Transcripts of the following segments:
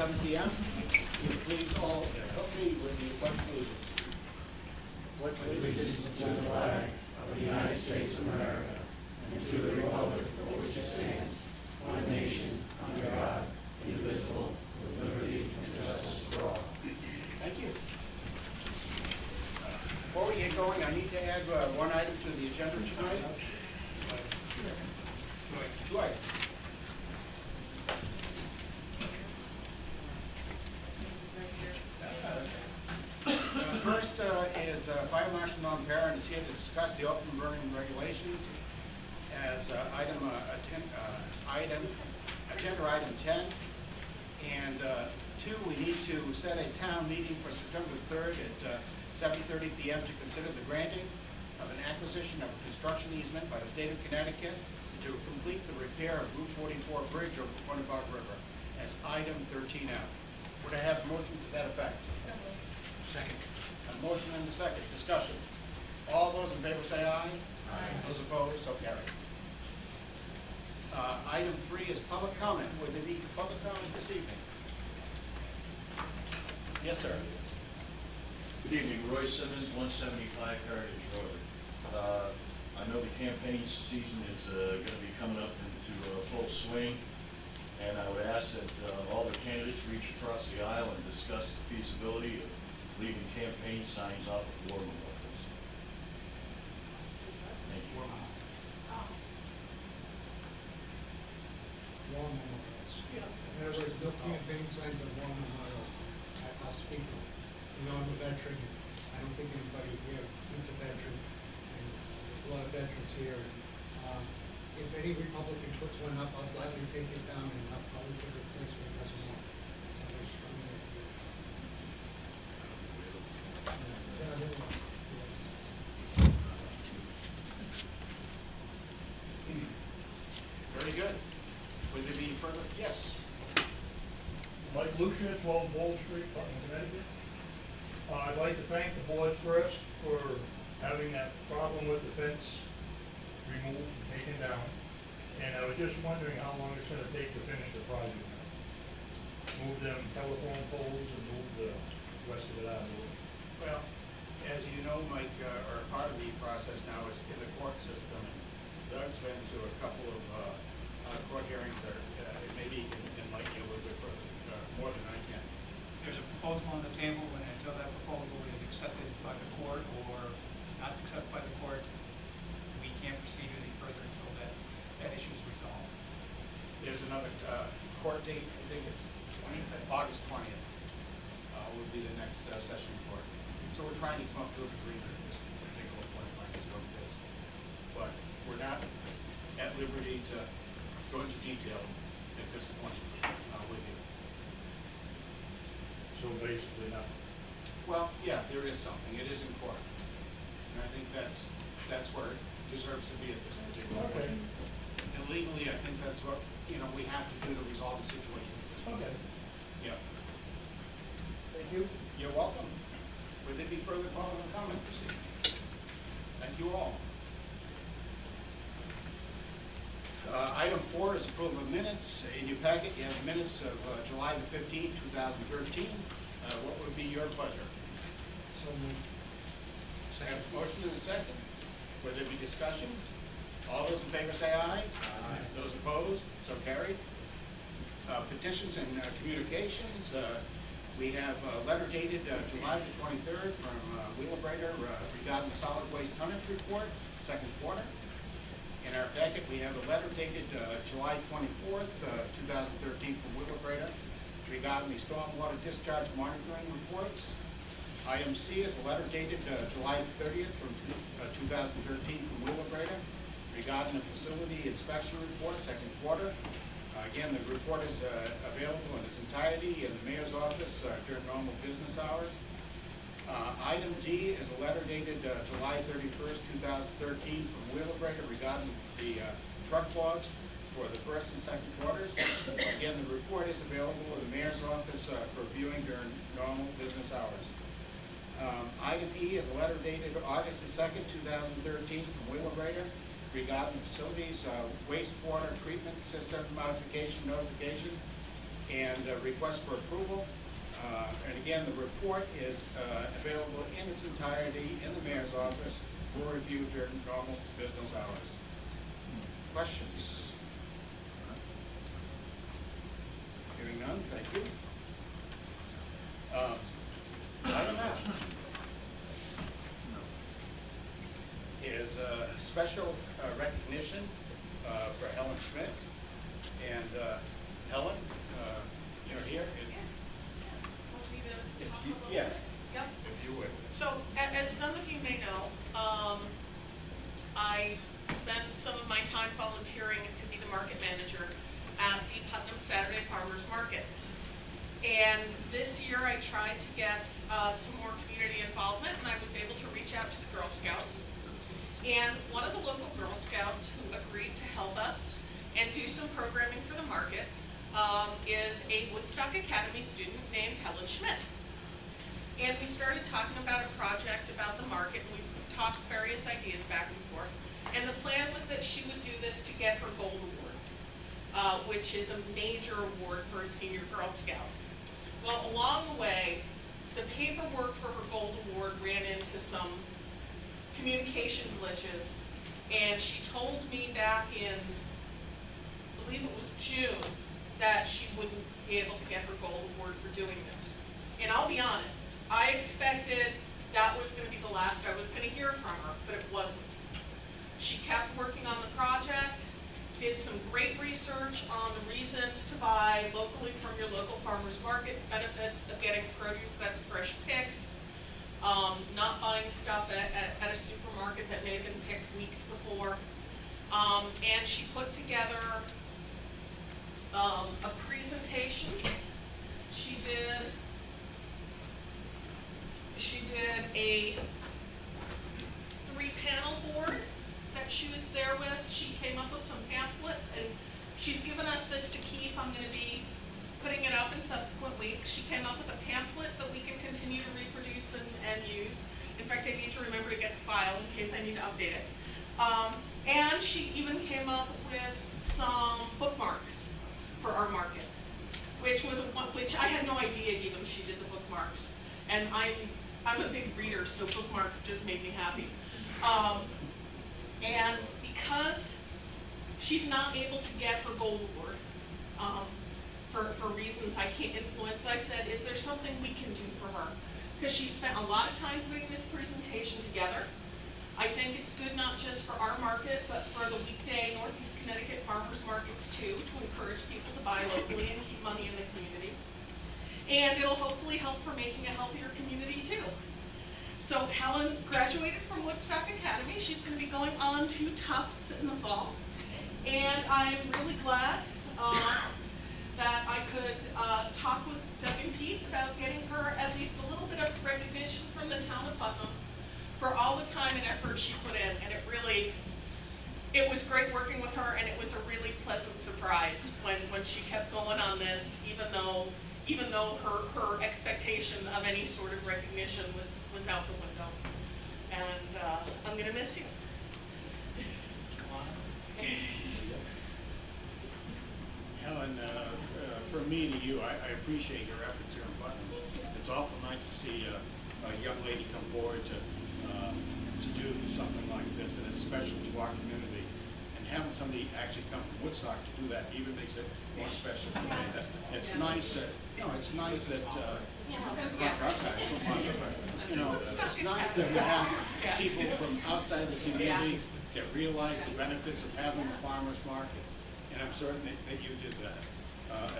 7 p.m. Will you please all help me with the pledge of allegiance? Pledge allegiance to the flag of the United States of America and to the republic for which it stands, one nation, under God, indivisible, with liberty and justice for all. Thank you. Before we get going, I need to add one item to the agenda tonight. Two items. First is Fire Marshal Norm Perrin is here to discuss the open burning regulations as agenda item 10. And 2, we need to set a town meeting for September 3rd at 7:30 p.m. to consider the granting of an acquisition of a construction easement by the state of Connecticut to complete the repair of Route 44 bridge over the Quannabuck River as item 13F. Would I have a motion to that effect? Second. A motion and a second. Discussion. All those in favor say aye. Aye. Those opposed, so carried. Item 3 is public comment. Would there be public comment this evening? Yes, sir. Good evening, Roy Simmons, 175 Heritage Road. I know the campaign season is going to be coming up into full swing, and I would ask that all the candidates reach across the aisle and discuss the feasibility of leaving campaign signs off of war memorials. Thank you. War memorials. In other words, no campaign signs of war memorial at us people. You know, I'm a veteran. I don't think anybody here is a veteran, and there's a lot of veterans here. If any Republican puts one up, I'll gladly take it down, and I'll probably put a replacement as well. That's how I strongly feel. Very good. Would there be further? Yes. Mike Lucia, 12 Wall Street, Putnam, Connecticut. I'd like to thank the board first for having that problem with the fence removed, taken down. And I was just wondering how long it's going to take to finish the project. Move them telephone poles and move the rest of it out of the way. Well, as you know, Mike, or part of the process now is in the court system. And Doug's been to a couple of court hearings that maybe he can enlighten you a little bit further, more than I can. There's a proposal on the table, and until that proposal is accepted by the court or not accepted by the court, we can't proceed any further until that issue is resolved. There's another court date, I think it's August 20th would be the next session in court. So we're trying to come up to an agreement at this particular point, like it's going to. But we're not at liberty to go into detail at this point with you. So basically nothing. Well, yeah, there is something. It is in court. And I think that's where it deserves to be at this particular point. And legally, I think that's what, we have to do to resolve the situation at this point. Okay. Yeah. Thank you. You're welcome. Would there be further public comment this evening? Thank you all. Item 4 is approval of minutes. In your packet, you have minutes of July the 15th, 2013. What would be your pleasure? So moved. Second. Motion and a second. Would there be discussion? All those in favor say aye. Aye. Those opposed? So carried. Petitions and communications. We have a letter dated July the 23rd from Wheelabrator regarding the solid waste tonnage report, second quarter. In our packet, we have a letter dated July 24th, 2013 from Wheelabrator regarding the stormwater discharge monitoring reports. Item C is a letter dated July 30th from 2013 from Wheelabrator regarding the facility inspection report, second quarter. Again, the report is available in its entirety in the mayor's office during normal business hours. Item D is a letter dated July 31st, 2013 from Wheelabrator regarding the truck logs for the first and second quarters. Again, the report is available in the mayor's office for viewing during normal business hours. Item E is a letter dated August the 2nd, 2013 from Wheelabrator regarding the facilities wastewater treatment system modification notification. and request for approval. And again, the report is available in its entirety in the mayor's office for review during normal business hours. Questions? Hearing none, thank you. Item F is a special recognition for Helen Schmidt. And Helen, you're here. Want me to talk a little bit? Yes. Yep. If you would. So, as some of you may know, I spend some of my time volunteering to be the market manager at the Putnam Saturday Farmers Market. And this year I tried to get some more community involvement, and I was able to reach out to the Girl Scouts. And one of the local Girl Scouts who agreed to help us and do some programming for the market is a Woodstock Academy student named Helen Schmidt. And we started talking about a project about the market, and we tossed various ideas back and forth. And the plan was that she would do this to get her Gold Award, which is a major award for a senior Girl Scout. Well, along the way, the paperwork for her Gold Award ran into some communication glitches, and she told me back in, I believe it was June, that she wouldn't be able to get her Gold Award for doing this. And I'll be honest, I expected that was going to be the last I was going to hear from her, but it wasn't. She kept working on the project, did some great research on the reasons to buy locally from your local farmers market, benefits of getting produce that's fresh picked, not buying stuff at a supermarket that may have been picked weeks before. And she put together a presentation. She did a 3-panel board that she was there with. She came up with some pamphlets, and she's given us this to keep. I'm going to be putting it up in subsequent weeks. She came up with a pamphlet that we can continue to reproduce and use. In fact, I need to remember to get the file in case I need to update it. And she even came up with some bookmarks for our market, which I had no idea even she did the bookmarks. And I'm a big reader, so bookmarks just made me happy. And because she's not able to get her Gold Award for reasons I can't influence, I said, is there something we can do for her? Because she spent a lot of time putting this presentation together. I think it's good not just for our market, but for the weekday Northeast Connecticut farmers markets too, to encourage people to buy locally and keep money in the community. And it'll hopefully help for making a healthier community too. So Helen graduated from Woodstock Academy. She's going to be going on to Tufts in the fall. And I'm really glad that I could talk with Doug and Pete about getting her at least a little bit of recognition from the town of Putnam for all the time and effort she put in. And it was great working with her, and it was a really pleasant surprise when she kept going on this, even though her expectation of any sort of recognition was out the window. And I'm going to miss you. Helen, from me to you, I appreciate your efforts here in Putnam. It's awful nice to see a young lady come forward to do something like this, and it's special to our community. And having somebody actually come from Woodstock to do that even makes it more special to me. It's nice that, it's nice that, it's nice that we have people from outside the community that realize the benefits of having a farmer's market. And I'm certain that you did that.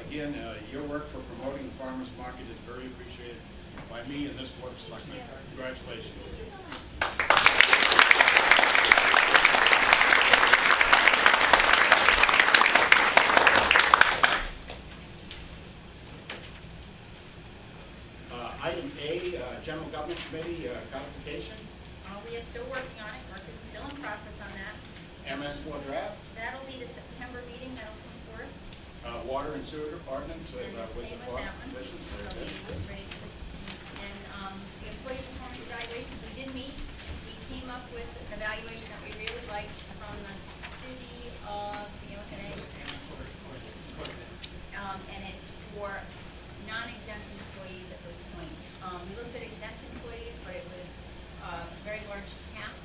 Again, your work for promoting the farmers market is very appreciated by me and this board of selectmen. Congratulations. Item A, General Government Committee codification. We are still working on it. Work is still in process on that. MS4 draft. That'll be the September meeting that'll come forth. Water and sewer ordinance with And the same with that one. conditions. So Very good. ready for this. And the employee performance evaluations, we did meet. We came up with an evaluation that we really liked from the city of, and it's for non-exempt employees at this point. We looked at exempt employees, but it was a very large task.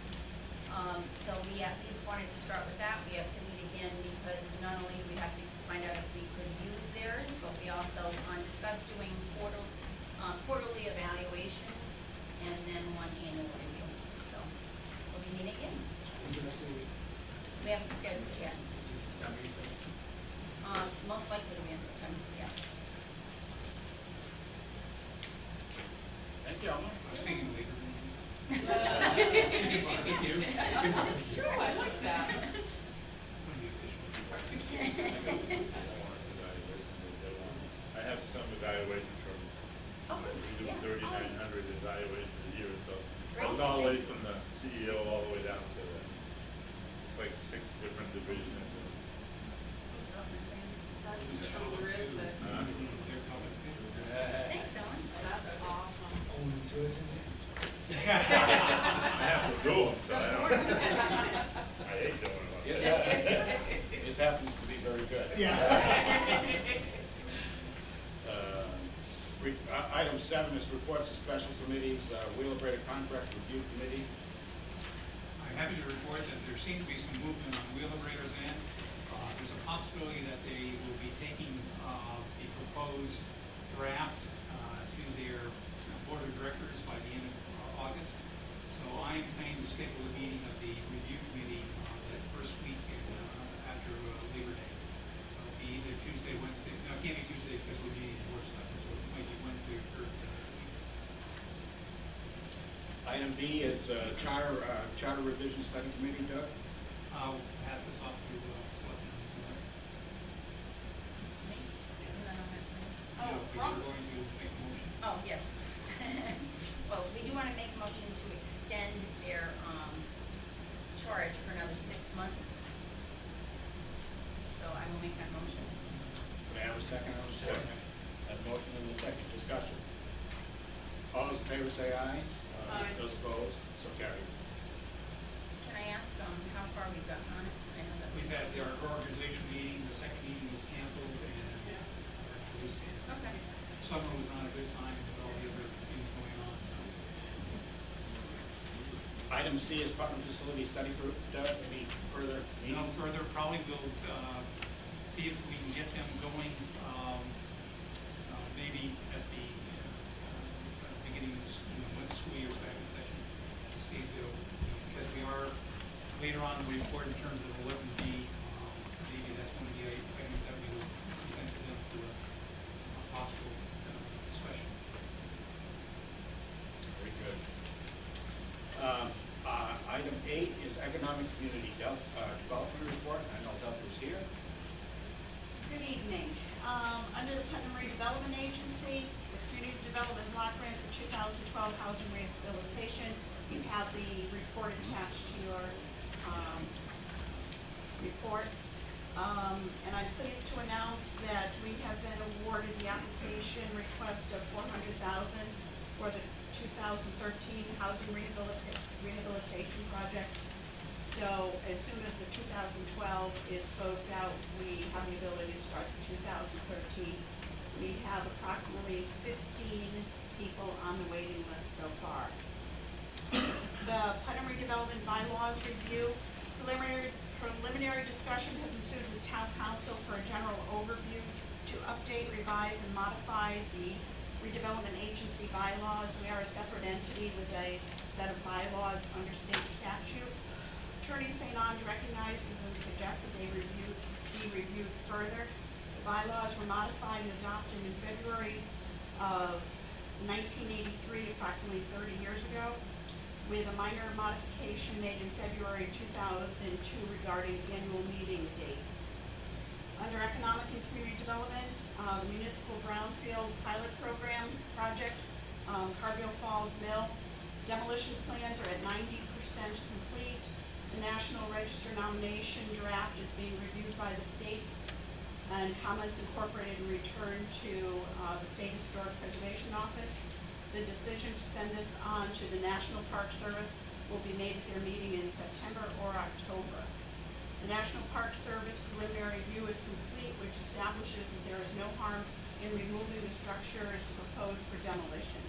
So we at least wanted to start with that. We have to meet again because not only do we have to find out if we could use theirs, but we also discussed doing quarterly evaluations and then one annual review. So we'll be meeting again. We haven't scheduled it yet. Most likely to be in September, yeah. Thank you, Alma. I was thinking later. Thank you. Sure, I like that. I have some evaluation from, Oh, good. we do Yeah. 3,900 evaluations a year, so. Great. It's all the way from the CEO all the way down to the, it's like 6 different divisions. That's terrific. Thanks, Ellen. That's awesome. Owen is yours in there? I have to do them, so I don't, I hate doing them. This happens to be very good. Yeah. Item 7 is reports of special committees, Wheelabrator Contract Review Committee. I'm happy to report that there seems to be some movement on Wheelabrator's end. There's a possibility that they will be taking the proposed draft to their board of directors by the end of August. So I am planning to schedule a meeting of the review committee that first week after Labor Day. So it'll be either Tuesday, Wednesday. No, it can't be Tuesday because we'll be more stuff. So it might be Wednesday or Thursday. Item B is Charter Revision Study Committee, Doug. I'll pass this off to Selectman Miller. Oh, If you're wrong. going to make a motion. Oh, yes. Well, we do want to make a motion to extend their charge for another 6 months. So I will make that motion. May I have a second? I will second. Have a motion and a second. Discussion. All those in favor say aye. Aye. Those opposed, so carried. Can I ask how far we've gotten on it? I know that We've had our organization meeting, the second meeting was canceled, and Yeah. that's where we stand. Okay. Summer was not a good time with all the other things going on, so. Item C is Putnam Facility Study Group. Doug, any further meeting? No further, probably we'll see if we can get them going, maybe at the beginning of the, when school year is back in session, to see if they'll, because we are later on in the report in terms of 11B, maybe that's one of the items that we will present to them for a possible discussion. Very good. Item 8 is Economic Community Development Report. I know Doug was here. Good evening. Under the Putnam Redevelopment Agency, the Community Development Block Grant for 2012 Housing Rehabilitation, you have the report attached to your report. And I'm pleased to announce that we have been awarded the application request of $400,000 for the 2013 Housing Rehabilitation Project. So as soon as the 2012 is closed out, we have the ability to start 2013. We have approximately 15 people on the waiting list so far. The Putnam Redevelopment Bylaws Review, preliminary discussion has ensued with Town Council for a general overview to update, revise, and modify the redevelopment agency bylaws. We are a separate entity with a set of bylaws under state statute. Attorney St. Ange recognizes and suggests that they be reviewed further. The bylaws were modified and adopted in February of 1983, approximately 30 years ago, with a minor modification made in February 2002 regarding annual meeting dates. Under Economic and Community Development, the Municipal Brownfield Pilot Program project, Cargill Falls Mill, demolition plans are at 90% complete. The National Register nomination draft is being reviewed by the state, and comments incorporated and returned to the State Historic Preservation Office. The decision to send this on to the National Park Service will be made at their meeting in September or October. The National Park Service preliminary review is complete, which establishes that there is no harm in removing the structures proposed for demolition.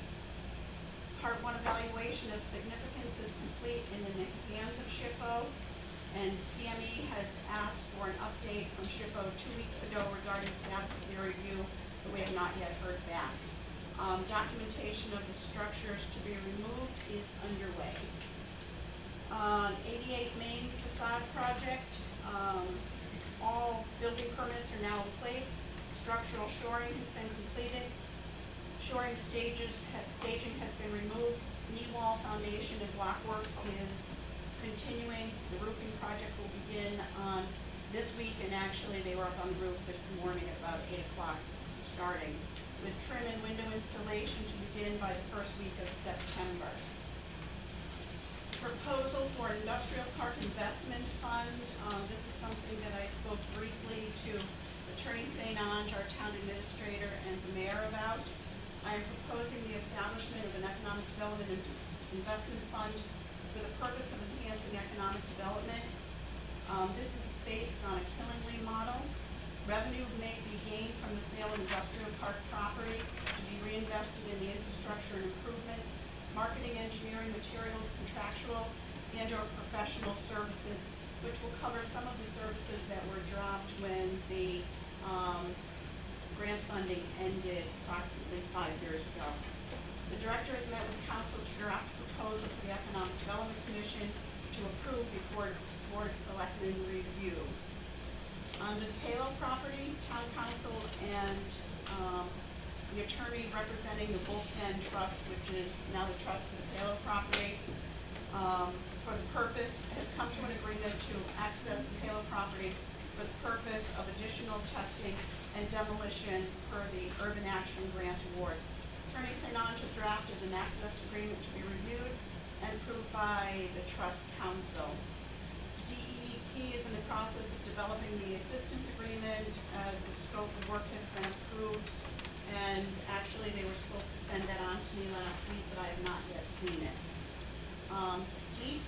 Part 1 evaluation of significance is complete and in the hands of SHPO, and CME has asked for an update from SHPO 2 weeks ago regarding status of their review, but we have not yet heard back. Documentation of the structures to be removed is underway. 88 Main facade project, all building permits are now in place. Structural shoring has been completed. Shoring staging has been removed. Knee wall foundation and block work is continuing. The roofing project will begin this week, and actually they were up on the roof this morning at about 8 o'clock starting, with trim and window installation to begin by the first week of September. Proposal for Industrial Park Investment Fund. This is something that I spoke briefly to Attorney St. Ange, our town administrator, and the mayor about. I am proposing the establishment of an economic development and investment fund for the purpose of enhancing economic development. This is based on a Killingly model. Revenue may be gained from the sale of industrial park property to be reinvested in the infrastructure and improvements, marketing, engineering, materials, contractual, and/or professional services, which will cover some of the services that were dropped when the grant funding ended approximately 5 years ago. The director has met with council to draft a proposal for the Economic Development Commission to approve before Board of Selectmen review. On the Palo property, town council and the attorney representing the Bullpen Trust, which is now the trust for the Palo property, for the purpose, has come to an agreement to access the Palo property for the purpose of additional testing and demolition per the Urban Action Grant Award. Attorney St. Ange has drafted an access agreement to be reviewed and approved by the Trust Council. DEP is in the process of developing the assistance agreement as the scope of work has been approved, and actually they were supposed to send that on to me last week, but I have not yet seen it. Steep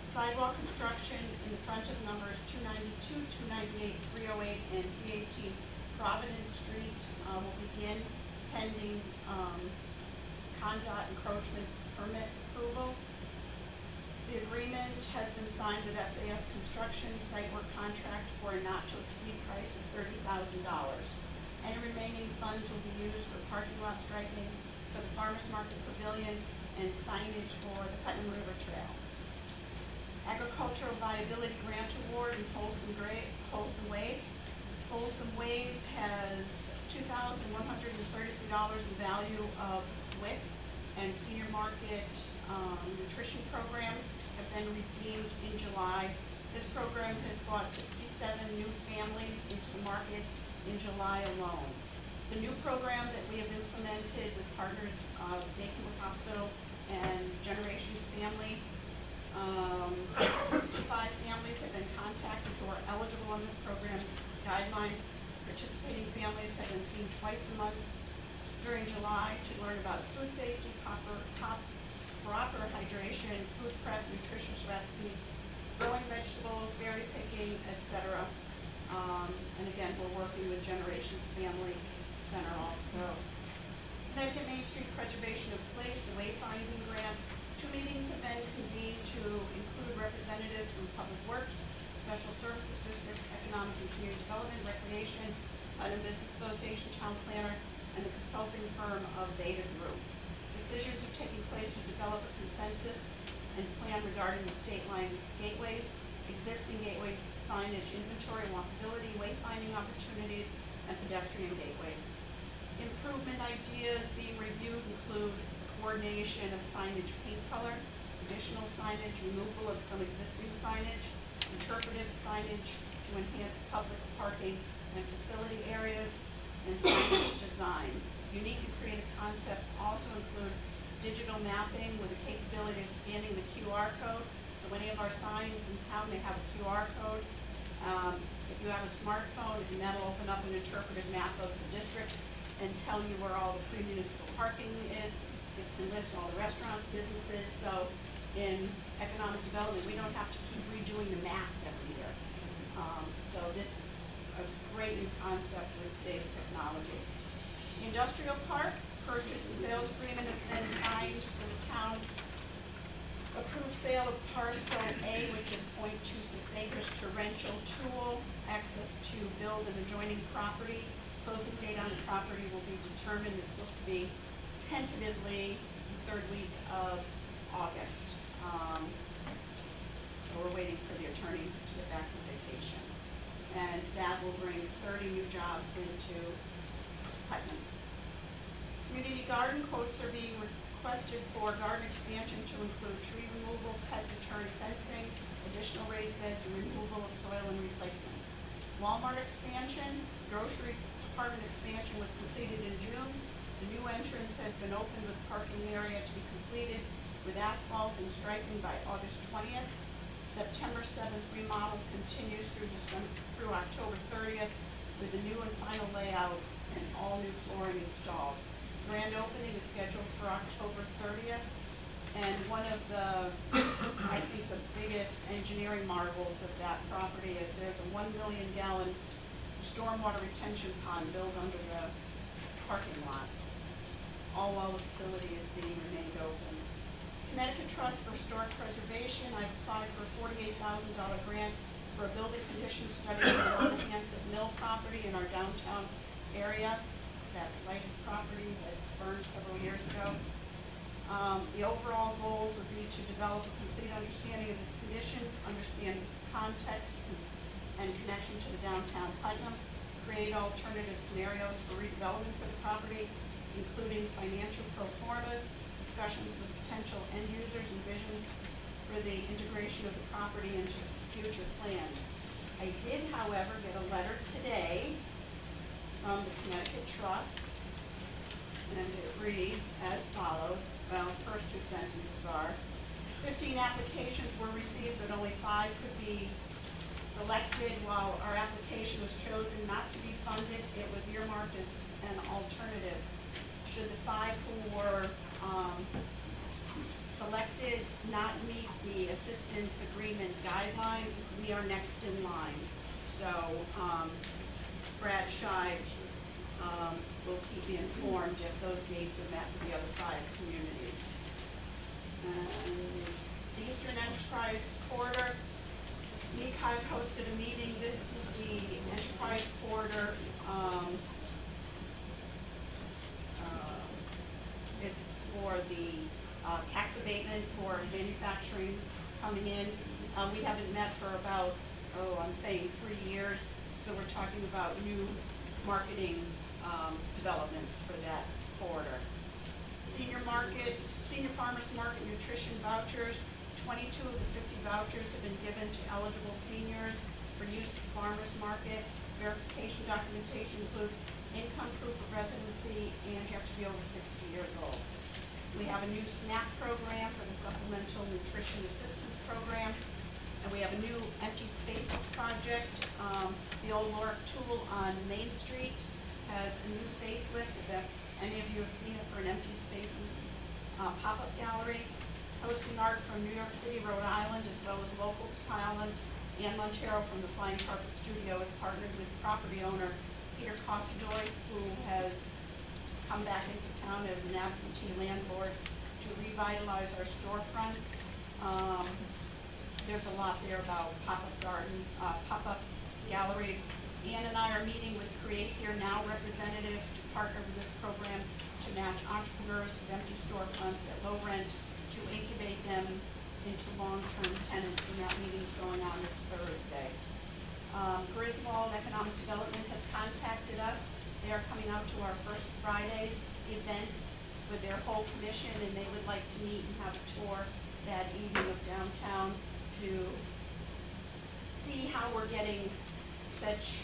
sidewalk construction in the front of numbers 292, 298, 308, and 318 Providence Street will begin pending CONDOT encroachment permit approval. The agreement has been signed with SAS Construction site work contract for a not to exceed price of $30,000. Any remaining funds will be used for parking lot striping for the Farmers Market Pavilion and signage for the Putnam River Trail. Agricultural Viability Grant Award in Folsom Wave. Folsom Wave has $2,133 in value of WIC and Senior Market Nutrition Program have been redeemed in July. This program has brought 67 new families into the market in July alone. The new program that we have implemented with partners of Dayton Hospital and Generations Family, 65 families have been contacted who are eligible under the program guidelines. Participating families have been seen twice a month during July to learn about food safety, proper hydration, food prep, nutritious recipes, growing vegetables, berry picking, etc. And again, we're working with Generations Family Center also. Connecticut Main Street Preservation of Place, the Wayfinding Grant. 2 meetings have been convened to include representatives from Public Works, Special Services District, Economic and Community Development, Recreation, Putnam Business Association, Town Planner, and the consulting firm of Beta Group. Decisions are taking place to develop a consensus and plan regarding the state line gateways, existing gateway signage inventory, walkability, wayfinding opportunities, and pedestrian gateways. Improvement ideas being reviewed include coordination of signage paint color, additional signage, removal of some existing signage, interpretive signage to enhance public parking and facility areas, and signage design. Unique and creative concepts also include digital mapping with the capability of scanning the QR code. So any of our signs in town, they have a QR code. If you have a smartphone, and that'll open up an interpretive map of the district and tell you where all the pre-municipal parking is. It can list all the restaurants, businesses. So in economic development, we don't have to keep redoing the maps every year. So this is a great new concept with today's technology. Industrial Park, purchase and sales agreement has been signed for the town. Approved sale of parcel A, which is .26 acres, to Rental Tool, access to build an adjoining property. Closing date on the property will be determined. It's supposed to be tentatively the third week of August. So we're waiting for the attorney to get back from vacation. And that will bring 30 new jobs into Putnam. Community garden quotes are being requested for garden expansion to include tree removal, pet deterrent fencing, additional raised beds, and removal of soil and replacement. Walmart expansion, grocery department expansion was completed in June. The new entrance has been opened with parking area to be completed with asphalt and striping by August 20th. September 7th remodel continues through October 30th with the new and final layout and all new flooring installed. Grand opening is scheduled for October 30th. And one of the, I think the biggest engineering marvels of that property is there's a 1 million gallon stormwater retention pond built under the parking lot, all while the facility is being remained open. Connecticut Trust for Historic Preservation, I've applied for a $48,000 grant for a building condition study of the Narragansett Mill property in our downtown area, that lighted property that burned several years ago. The overall goals would be to develop a complete understanding of its conditions, understand its context and connection to the downtown Putnam, create alternative scenarios for redevelopment for the property, including financial pro formas, discussions with potential end users, and visions for the integration of the property into future plans. I did, however, get a letter today from the Connecticut Trust, and it reads as follows. Well, the first two sentences are, 15 applications were received, but only 5 could be selected. While our application was chosen not to be funded, it was earmarked as an alternative. Should the 5 who were selected not meet the assistance agreement guidelines, we are next in line. So Brad Scheib will keep you informed if those needs are met for the other 5 communities. And the Eastern Enterprise Corridor, NECOG hosted a meeting. This is the Enterprise Corridor. It's for the tax abatement for manufacturing coming in. We haven't met for about, I'm saying 3 years. So we're talking about new marketing developments for that corridor. Senior farmers market nutrition vouchers. 22 of the 50 vouchers have been given to eligible seniors for use at the farmers market. Verification documentation includes income proof of residency, and you have to be over 60 years old. We have a new SNAP program for the Supplemental Nutrition Assistance Program. And we have a new empty spaces project. The old Lorick Tool on Main Street has a new facelift. If any of you have seen it, for an empty spaces pop-up gallery. Hosting art from New York City, Rhode Island, as well as local talent. Ann Montero from the Flying Carpet Studio has partnered with property owner Peter Costadoy, who has come back into town as an absentee landlord to revitalize our storefronts. There's a lot there about pop-up galleries. Ann and I are meeting with Create Here Now representatives to partner with this program to match entrepreneurs with empty storefronts at low rent to incubate them into long-term tenants, and that meeting's going on this Thursday. Griswold Economic Development has contacted us. They are coming out to our First Fridays event with their whole commission, and they would like to meet and have a tour that evening of downtown to see how we're getting such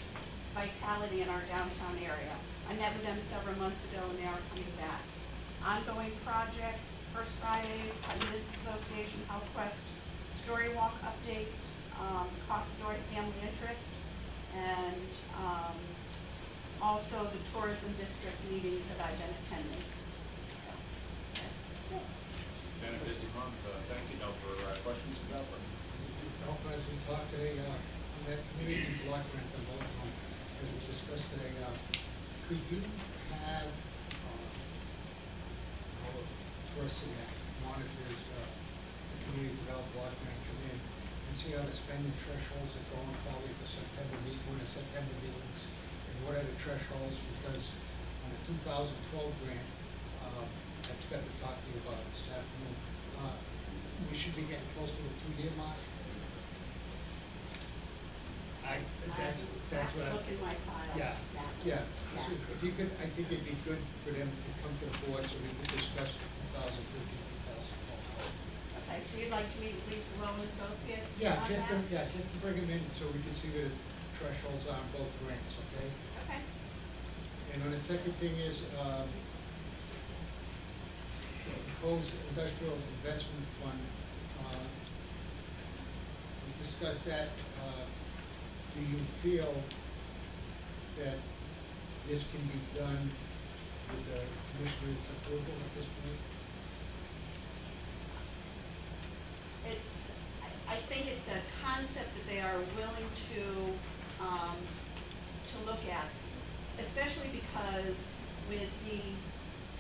vitality in our downtown area. I met with them several months ago, and they are coming back. Ongoing projects, First Fridays, Putnam Business Association, HealthQuest, Story Walk updates, Costadoy Family Interest, and also the tourism district meetings that I've been attending. So, that's it. Been a busy month. Thank you. No for questions about them. As we talked today, on that community block grant, as we discussed today, could you have that monitors, the community development block grant come in, and see how the spending thresholds are going probably for September one of September meetings, and what are the thresholds, because on the 2012 grant, I forgot to talk to you about it this afternoon, we should be getting close to the 2-year mark. That's what I'm. Look in my file. Yeah, Yeah. yeah. If you could, I think it'd be good for them to come to the board so we could discuss 2013, 2012. Okay, so you'd like to meet with Lisa Rowan Associates Yeah, on just to, that? just to bring them in so we can see where the thresholds are on both grants, okay? Okay. And then the second thing is, the proposed industrial investment fund, we discussed that, do you feel that this can be done with the commissioner's approval at this point? I think it's a concept that they are willing to look at, especially because with the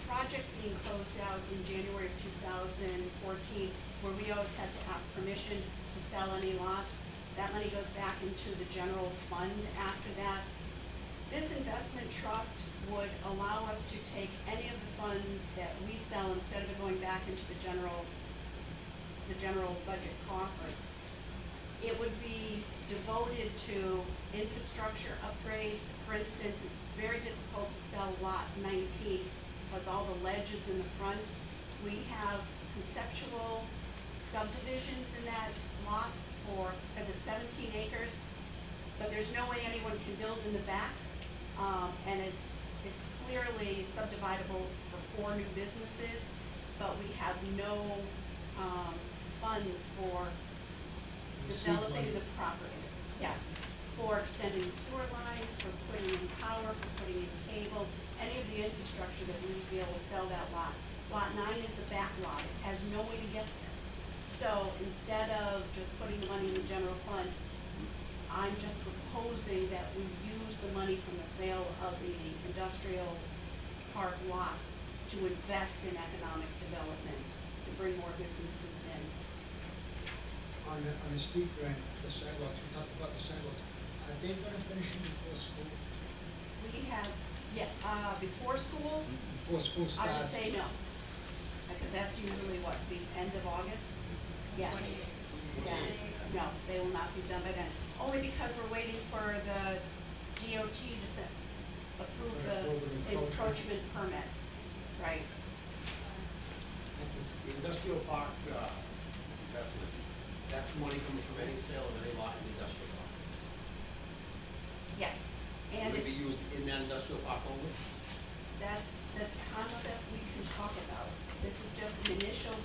project being closed out in January of 2014, where we always had to ask permission to sell any lots, that money goes back into the general fund after that. This investment trust would allow us to take any of the funds that we sell, instead of it going back into the general budget coffers. It would be devoted to infrastructure upgrades. For instance, it's very difficult to sell lot 19 because all the ledges in the front. We have conceptual subdivisions in that lot because it's 17 acres, but there's no way anyone can build in the back. And it's clearly subdividable for 4 new businesses, but we have no funds for developing the property. Yes, for extending sewer lines, for putting in power, for putting in cable, any of the infrastructure that we would be able to sell that lot. Lot 9 is a back lot, it has no way to get there. So instead of just putting the money in the general fund, I'm just proposing that we use the money from the sale of the industrial park lots to invest in economic development, to bring more businesses in. On the street grant, the sidewalks, we talked about the sidewalks, are they gonna finish them before school? We have, before school, Before school starts? I would say no, because that's usually what, the end of August? Yeah. Yeah, no, they will not be done by then, only because we're waiting for the DOT to approve the encroachment permit, right? The industrial park, investment, that's money coming from any sale of any lot in the industrial park. Yes, and Would it be used in that industrial park only? that's concept we can talk about. This is just the initial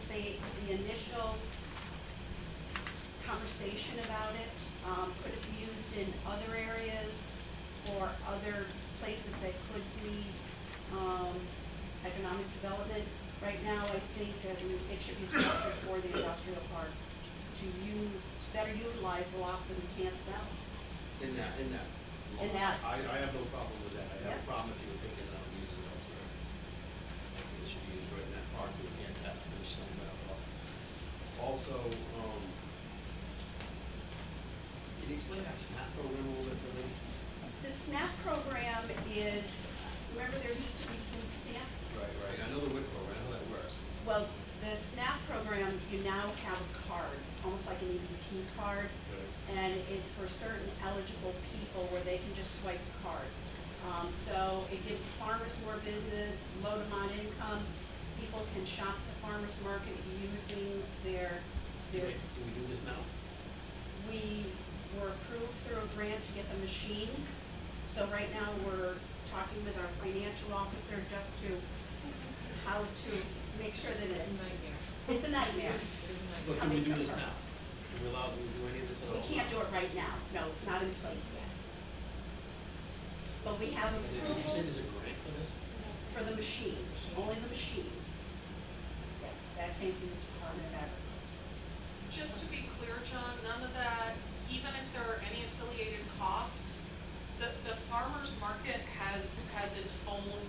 conversation about it. Could it be used in other areas or other places that could be economic development? Right now, I think that it should be structured for the industrial park to better utilize the lots that we can't sell. In that. In that. I have no problem with that. I have a Yep. problem if you were thinking of using it elsewhere. I think it should be used right in that park, we can't have to finish selling that off. Also, can you explain that SNAP program a little bit for me? The SNAP program is, remember there used to be food stamps? Right, I know the WIC program, I know that works. Well, the SNAP program, you now have a card, almost like an EBT card. Right. And it's for certain eligible people where they can just swipe the card. So it gives farmers more business, low to mod income. People can shop the farmers market using their. Do we do this now? We were approved through a grant to get the machine. So right now, we're talking with our financial officer just to, how to make sure that it's a nightmare. But can we do this now? Are we allowed to do any of this at all? We can't do it right now. No, it's not in place yet. But we have And did you say approvals there's a grant for this? for the machine, only the machine. Yes, that came from the Department of Agriculture. Just to be clear, John, none of that, even if there are any affiliated costs, the farmer's market has its own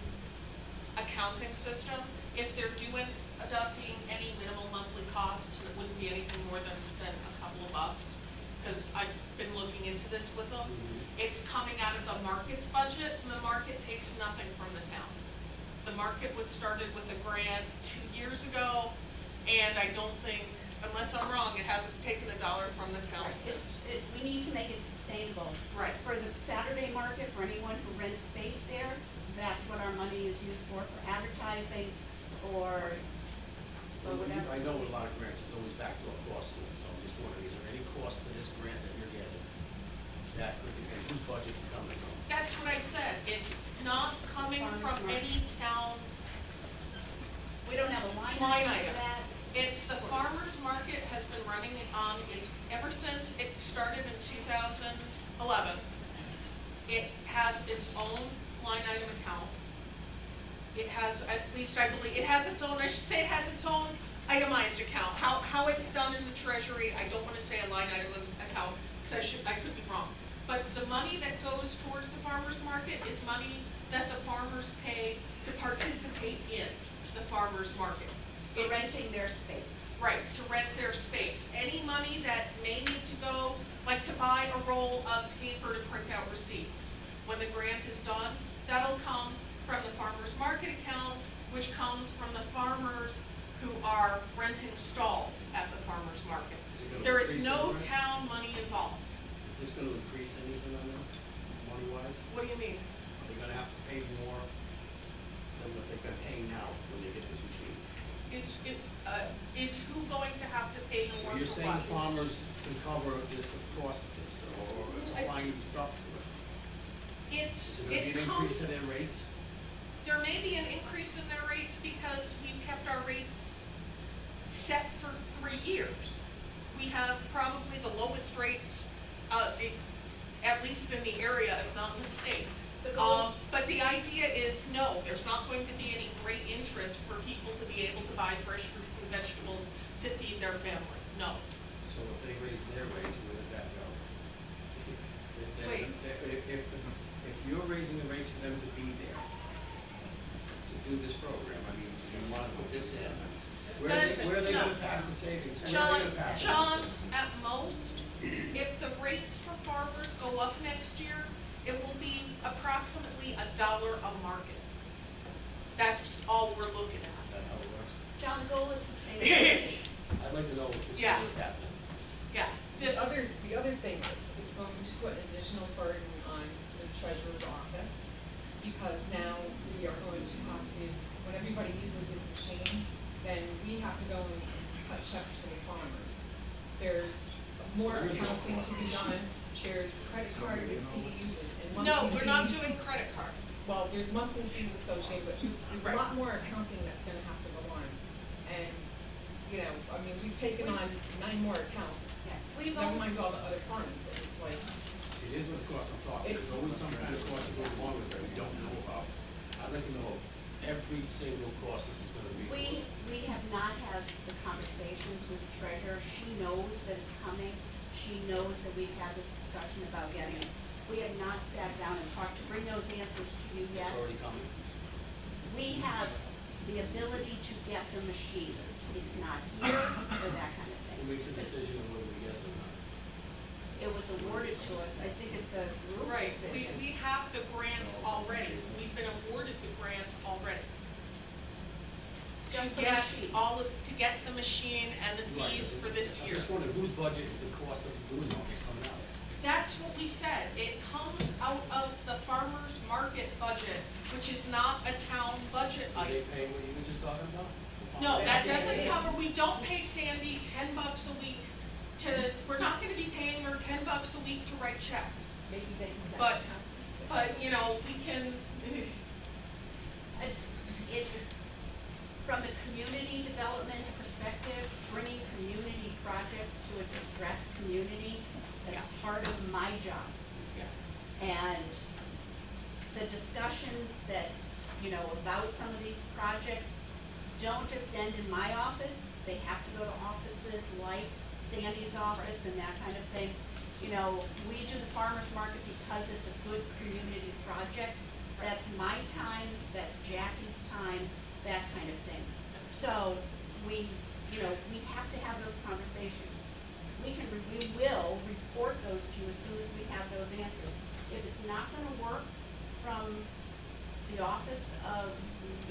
accounting system. If there do end up being any minimal monthly costs, it wouldn't be anything more than a couple of bucks, because I've been looking into this with them. It's coming out of the market's budget, and the market takes nothing from the town. The market was started with a grant 2 years ago, and I don't think, unless I'm wrong, it hasn't taken a dollar from the town since. We need to make it sustainable. Right. For the Saturday market, for anyone who rents space there, that's what our money is used for advertising or whatever. I know with a lot of grants, there's always backdoor costs to it, so I'm just wondering, is there any cost to this grant that you're getting? That could be, and whose budget's it coming from? That's what I said, it's not coming from any town We don't have a line line item item. for that. It's the farmer's market has been running on, it's ever since it started in 2011. It has its own line item account. It has, at least I believe, it has its own, I should say it has its own itemized account. How it's done in the treasury, I don't wanna say a line item account, because I could be wrong. But the money that goes towards the farmer's market is money that the farmers pay to participate in the farmer's market. For It is- renting their space. Right, to rent their space. Any money that may need to go, like to buy a roll of paper to print out receipts. When the grant is done, that'll come from the farmer's market account, which comes from the farmers who are renting stalls at the farmer's market. Is it gonna There is increase no the rent? town money involved. Is this gonna increase anything on that, money-wise? What do you mean? Are they gonna have to pay more than what they've been paying now when they get this machine? Is who going to have to pay more for what? You're saying the farmers can cover this cost of this, or supplying the stuff to it? Is there gonna be It an comes, increase in their rates? there may be an increase in their rates because we've kept our rates set for 3 years. We have probably the lowest rates, at least in the area, if not in the state. But the idea is, no, there's not going to be any great interest for people to be able to buy fresh fruits and vegetables to feed their family, no. So if they raise their rates, where does that go? Wait. If you're raising the rates for them to be there, to do this program, I mean, you wanna put this in, where are they gonna pass the savings? Where are they gonna pass it? John, at most, if the rates for farmers go up next year, it will be approximately $1 a market. That's all we're looking Is at. that how it works? John, the goal is sustainability. I'd like to know what's Yeah. happening. Yeah, this, The other thing is, it's going to put an additional burden on the treasurer's office, because now we are going to have to, when everybody uses this machine, then we have to go and cut checks to the farmers. There's more accounting to be done, there's credit card fees and monthly no, we're not fees. doing credit card. Well, there's monthly fees associated, but there's Right. a lot more accounting that's gonna have to go on. And, you know, I mean, we've taken on 9 more accounts. We've Never only- mind all the other funds, and it's like, See, here's what the cost I'm talking, there's always some kind of cost that goes along with that we don't know about. I'd like to know every single cost this is gonna be. We have not had the conversations with the treasurer. She knows that it's coming. She knows that we've had this discussion about getting it. We have not sat down and talked to bring those answers to you yet. It's already coming. We have the ability to get the machine. It's not here or that kind of thing. Who makes a decision on whether we get it or not? It was awarded to us. I think it's a group Right, decision. we have the grant already. We've been awarded the grant already. Just To the get machine. to get the machine and the fees for this I'm year. just wondering, whose budget is the cost of doing all this coming out of? That's what we said. It comes out of the farmer's market budget, which is not a town budget Do they item. pay what you were just talking about? No, that doesn't cover, we don't pay Sandy $10 a week we're not gonna be paying her $10 a week to write checks. maybe they can get But, accounting. but, you know, we can, It's, from the community development perspective, bringing community projects to a distressed community, that's Yeah. part of my job. yeah. And the discussions that, you know, about some of these projects don't just end in my office. They have to go to offices like Sandy's office and that kind of thing. You know, we do the farmer's market because it's a good community project, That's my time, that's Jackie's time, that kind of thing. So, we have to have those conversations. We will report those to you as soon as we have those answers. If it's not gonna work from the office of,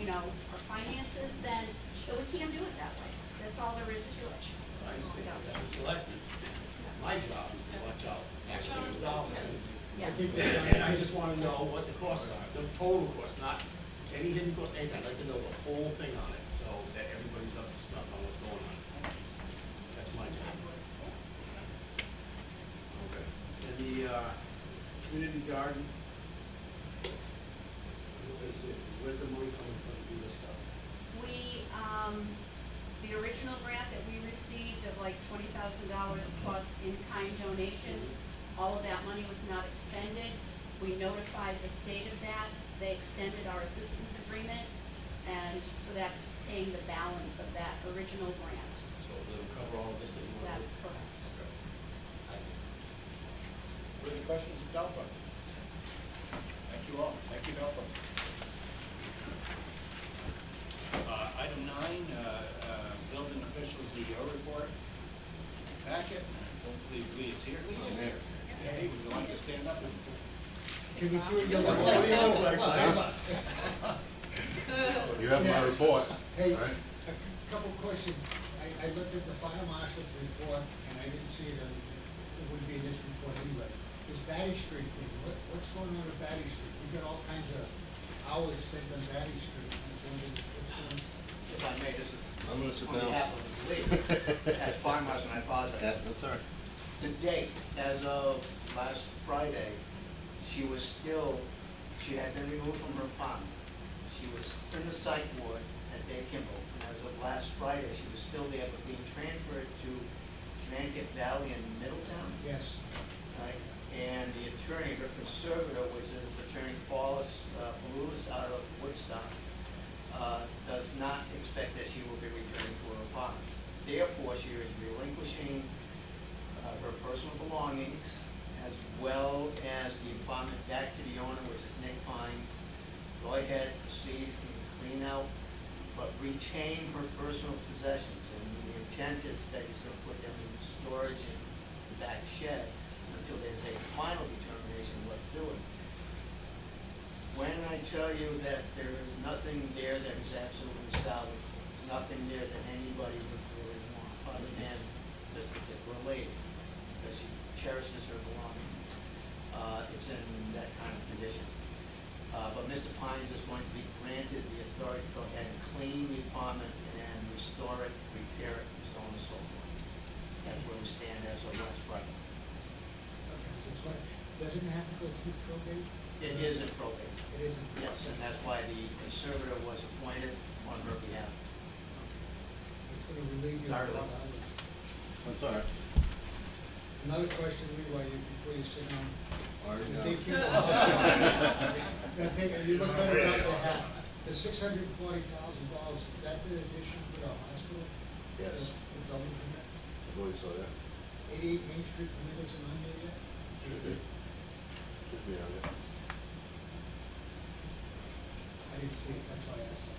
our finances, then we can't do it that way. That's all there is to it. I understand that as selectman, my job is to watch out, actually, those dollars. Yeah. And I just wanna know what the costs are, the total cost, not any hidden cost, anything. I'd like to know the whole thing on it, so that everybody's up to snuff on what's going on. That's my job. Okay. And the, community garden, where's the money coming from to do this stuff? The original grant that we received of like $20,000 plus in-kind donations, all of that money was not expended. We notified the state of that. They extended our assistance agreement, and so that's paying the balance of that original grant. So it'll cover all of this that you want? That's correct. Okay. Further questions of Delphi? Thank you all. Thank you, Delphi. Item 9, building officials EO report. Packet. Don't believe Lee is here. Lee is here. Hey, would you like to stand up and? Can we see what you look What do you look like, like? You have my report, Hey, right? a couple questions. I looked at the fire marshal's report, and I didn't see it, it wouldn't be in this report anyway. This Batty Street thing, what's going on with Batty Street? We've got all kinds of hours spent on Batty Street. I was wondering what's going on. If I may, this is I'm gonna sit on down. behalf of the police, as fire marshal, and I apologize. Yeah, that's all right. To date, as of last Friday, she had been removed from her apartment. She was in the psych ward at Dave Kimball, and as of last Friday, she was still there, but being transferred to Connecticut Valley in Middletown. Yes. Right, and the attorney, her conservator, which is Attorney Paulus Paulus out of Woodstock, does not expect that she will be returning to her apartment. Therefore, she is relinquishing her personal belongings as well as the apartment back to the owner, which is Nick Pines. Go ahead, proceed, and clean out, but retain her personal possessions. And the intent is that he's going to put them in storage in the back shed until there's a final determination what to do with them. When I tell you that there is nothing there that is absolutely salvageable, there's nothing there that anybody would really want, other than this particular lady, because she cherishes her belongings. It's in that kind of condition. But Mr. Pines is going to be granted the authority to go ahead and clean the apartment and restore it, repair it, and so on and so forth. That's where we stand as of last Friday. Okay, just what, doesn't it have to go through probate? It is in probate. It isn't? Yes, and that's why the conservator was appointed on her behalf. It's gonna relieve you of a lot of hours. That's all right. Another question, Leroy, before you sit down. Already The done. DQ you look better about the hat. The $640,000, is that the addition for the hospital? Yes. The building permit? I believe so, yeah. 88 Main Street permit isn't on there yet? Should be. Should be on there. I didn't see it, that's why I asked.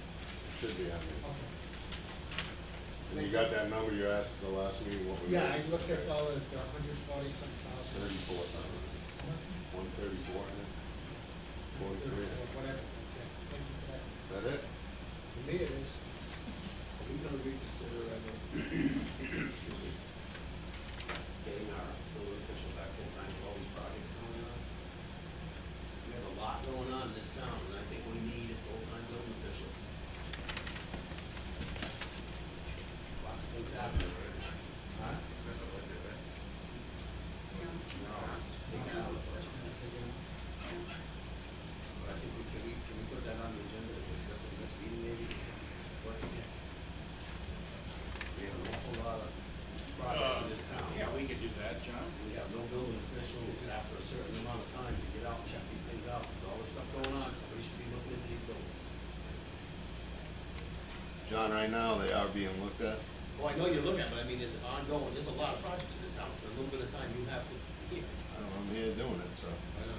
Should be on there. Okay. And you got that number you asked the last meeting, what was it? Yeah, I looked at all the 140-some thousand. 34,000. 134, I think. 43. Whatever, that's it. Thank you for that. Is that it? For me, it is. Are we gonna reconsider ever, excuse me, getting our building official back full time with all these projects going on? We have a lot going on in this town, and I think we need a full-time building official. Lots of things happening right now. Huh? No, take it out. But I think can we put that on the agenda to discuss at the next meeting maybe? Work again. We have an awful lot of projects in this town. Yeah, we could do that, John. We have no building official after a certain amount of time to get out and check these things out. With all this stuff going on, somebody should be looking into these buildings. John, right now, they are being looked at. Well, I know you're looking at, but I mean, there's ongoing, there's a lot of projects in this town. For a little bit of time, you have to hear. I don't know, I'm here doing it, so. I'm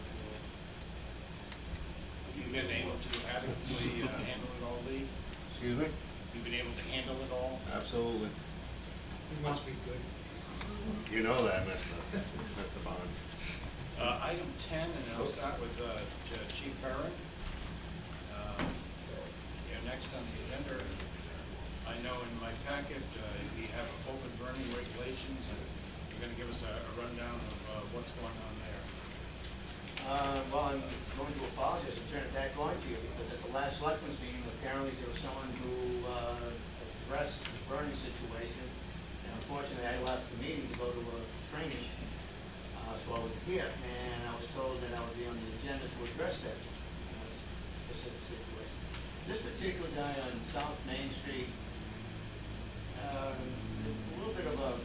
You've been able to adequately handle it all, Lee? Excuse me? You've been able to handle it all? Absolutely. It must be good. You know that, Mr. Bond. Item 10, and I'll start with Chief Perrin. Next on the agenda, I know in my packet, we have open burning regulations, and you're going to give us a rundown of what's going on there. Well, I'm going to apologize and turn it back on to you, because at the last selectmen's meeting, apparently there was someone who addressed the burning situation, and unfortunately, I left the meeting to go to a training, so I wasn't here, and I was told that I would be on the agenda to address that specific situation. This particular guy on South Main Street, a little bit of a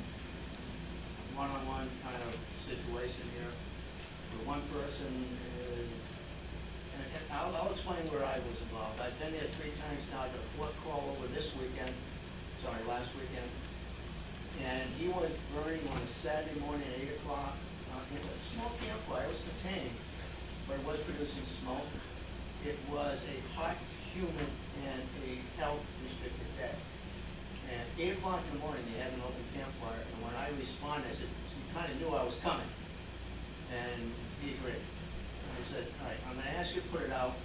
one-on-one kind of situation here. The one person is, and I'll explain where I was involved. I've been there 3 times now. I got a 4th call over last weekend, and he was burning on a Saturday morning at 8 o'clock. It was a small campfire, it was contained, but it was producing smoke. It was a hot, humid, and a health-restricted day. And 8 o'clock in the morning, they had an open campfire, and when I responded, I said, you kind of knew I was coming. And he agreed. And I said, all right, I'm going to ask you to put it out.